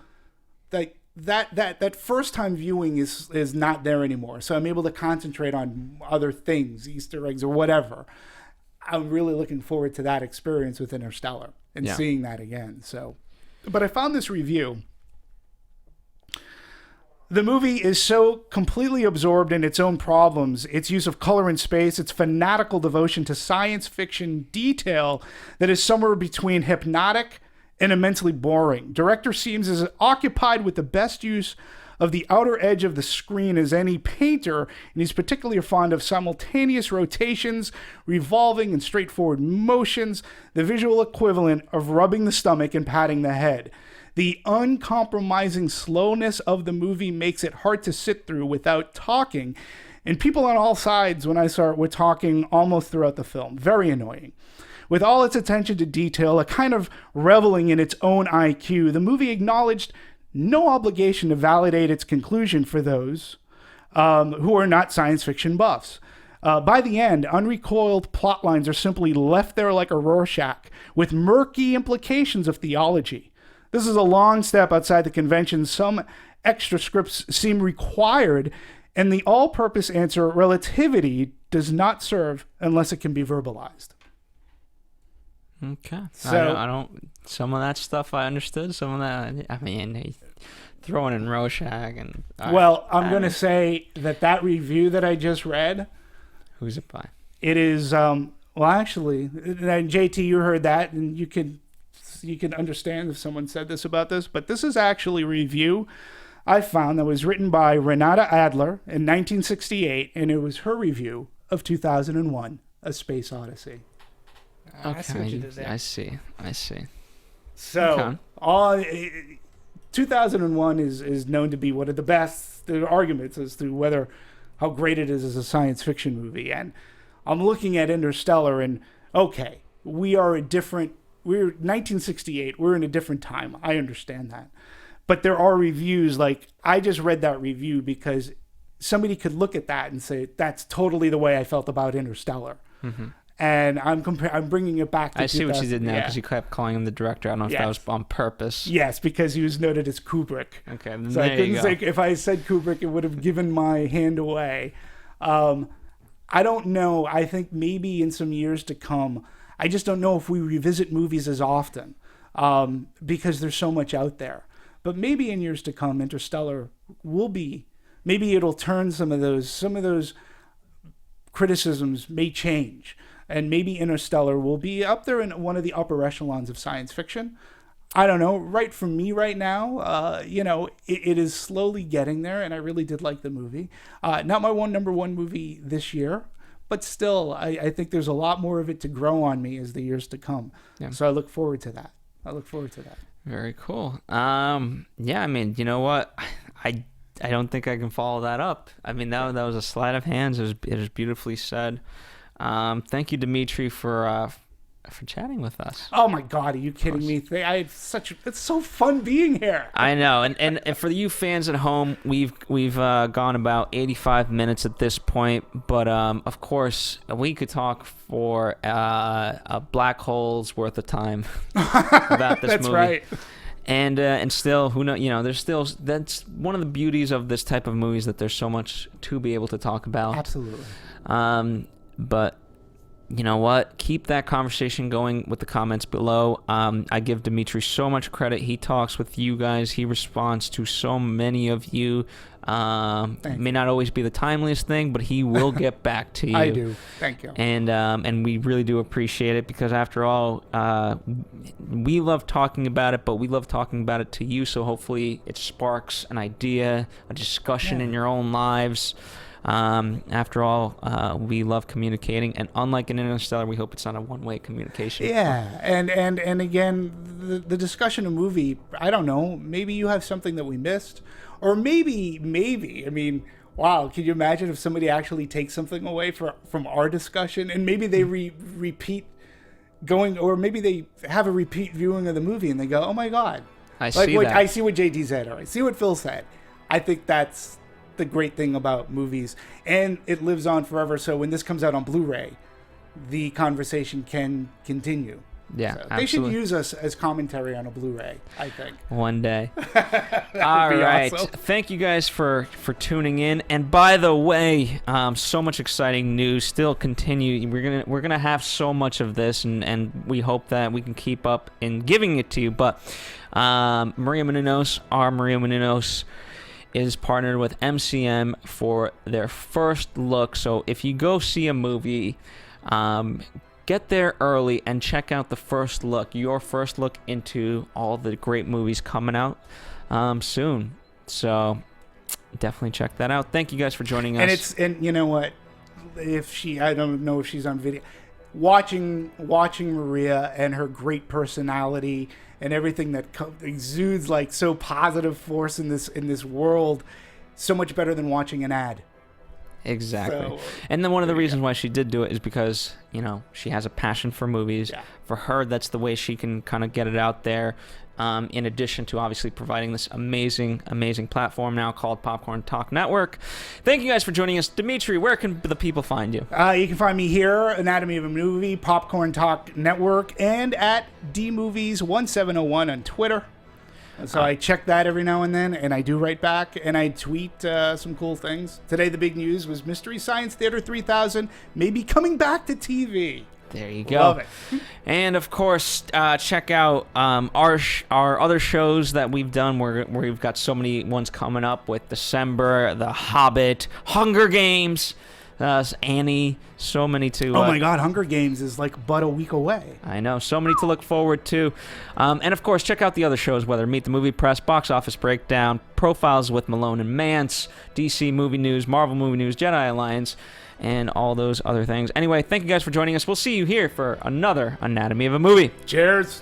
like that first time viewing is not there anymore. So I'm able to concentrate on other things, Easter eggs or whatever. I'm really looking forward to that experience with Interstellar and seeing that again. So, but I found this review. The movie is so completely absorbed in its own problems, its use of color and space, its fanatical devotion to science fiction detail that is somewhere between hypnotic and immensely boring. Director seems as occupied with the best use of the outer edge of the screen as any painter, and he's particularly fond of simultaneous rotations, revolving and straightforward motions, the visual equivalent of rubbing the stomach and patting the head. The uncompromising slowness of the movie makes it hard to sit through without talking, and people on all sides, when I saw it, were talking almost throughout the film. Very annoying. With all its attention to detail, a kind of reveling in its own IQ, the movie acknowledged no obligation to validate its conclusion for those who are not science fiction buffs. By the end, unrecoiled plot lines are simply left there like a Rorschach, with murky implications of theology. This is a long step outside the convention. Some extra scripts seem required, and the all-purpose answer, relativity, does not serve unless it can be verbalized.
Okay.
So
I don't. Some of that stuff I understood. Some of that, I mean, throwing in Rorschach and.
Well, I'm going to say that review that I just read.
Who's it by?
It is. Well, actually, JT, you heard that, and you can understand if someone said this about this. But this is actually a review I found that was written by Renata Adler in 1968, and it was her review of 2001: A Space Odyssey.
Okay,
I see what you did there.
I see.
So, 2001 is known to be one of the best. There are arguments as to how great it is as a science fiction movie. And I'm looking at Interstellar, and okay, we're 1968. We're in a different time. I understand that. But there are reviews, like I just read that review because somebody could look at that and say, that's totally the way I felt about Interstellar. Mm-hmm. And I'm bringing it back to
I see what you did now because you kept calling him the director. I don't know if that was on purpose.
Yes, because he was noted as Kubrick.
Okay,
so I couldn't say, if I said Kubrick, it would have given my hand away. I don't know. I think maybe in some years to come, I just don't know if we revisit movies as often because there's so much out there. But maybe in years to come, Interstellar will be. Maybe it'll turn some of those criticisms may change. And maybe Interstellar will be up there in one of the upper echelons of science fiction. I don't know. Right for me right now, it is slowly getting there, and I really did like the movie. Not my number one movie this year, but still, I think there's a lot more of it to grow on me as the years to come. Yeah. So I look forward to that.
Very cool. I mean, you know what? I don't think I can follow that up. I mean, that was a sleight of hands. It was beautifully said. Thank you, Demetri, for chatting with us.
Oh my God, are you kidding me? It's so fun being here.
I know, and for you fans at home, we've gone about 85 minutes at this point, but of course we could talk for a black hole's worth of time about this
That's
movie.
right.
And still, who know? There's still, that's one of the beauties of this type of movies, that there's so much to be able to talk about.
Absolutely.
But you know what? Keep that conversation going with the comments below. I give Demetri so much credit. He talks with you guys. He responds to so many of you. May not always be the timeliest thing, but he will get back to you.
I do. Thank you.
And we really do appreciate it, because after all, we love talking about it, but we love talking about it to you. So hopefully it sparks an idea, a discussion in your own lives. After all, we love communicating, and unlike in Interstellar, we hope it's not a one-way communication.
Yeah, and again, the discussion of movie, I don't know, maybe you have something that we missed, or maybe, I mean, wow, can you imagine if somebody actually takes something away from our discussion, and maybe they repeat going, or maybe they have a repeat viewing of the movie, and they go, oh my God,
I see
what JT said, or I see what Phil said. I think that's the great thing about movies, and it lives on forever. So when this comes out on Blu-ray, the conversation can continue.
Yeah,
so
absolutely.
They should use us as commentary on a Blu-ray, I think.
One day. All right.
Awesome.
Thank you guys for tuning in. And by the way, so much exciting news still continue. We're gonna have so much of this, and we hope that we can keep up in giving it to you. But Maria Menounos is partnered with MCM for their first look. So if you go see a movie, get there early and check out the first look, your first look into all the great movies coming out soon. So definitely check that out. Thank you guys for joining us.
And you know what? I don't know if she's on video. Watching Maria and her great personality and everything that exudes like so positive force in this world, so much better than watching an ad.
Exactly.
So,
and then one of the reasons why she did do it is because, she has a passion for movies.
Yeah.
For her, that's the way she can kind of get it out there. In addition to obviously providing this amazing, amazing platform now called Popcorn Talk Network. Thank you guys for joining us. Demetri, where can the people find you?
You can find me here, Anatomy of a Movie, Popcorn Talk Network, and at DMovies1701 on Twitter. So I check that every now and then, and I do write back, and I tweet some cool things. Today the big news was Mystery Science Theater 3000 may be coming back to TV.
There you go.
Love it.
And of course, check out our other shows that we've done. Where we've got so many ones coming up with December, The Hobbit, Hunger Games, Annie. So many to.
Oh my God, Hunger Games is like but a week away.
I know, so many to look forward to. And of course, check out the other shows, whether Meet the Movie Press, Box Office Breakdown, Profiles with Malone and Mance, DC Movie News, Marvel Movie News, Jedi Alliance, and all those other things. Anyway, thank you guys for joining us. We'll see you here for another Anatomy of a Movie.
Cheers.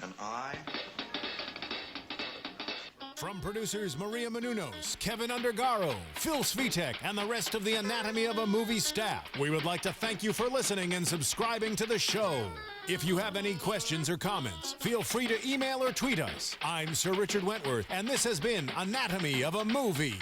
An eye.
From producers Maria Menounos, Kevin Undergaro, Phil Svitek, and the rest of the Anatomy of a Movie staff, we would like to thank you for listening and subscribing to the show. If you have any questions or comments, feel free to email or tweet us. I'm Sir Richard Wentworth, and this has been Anatomy of a Movie.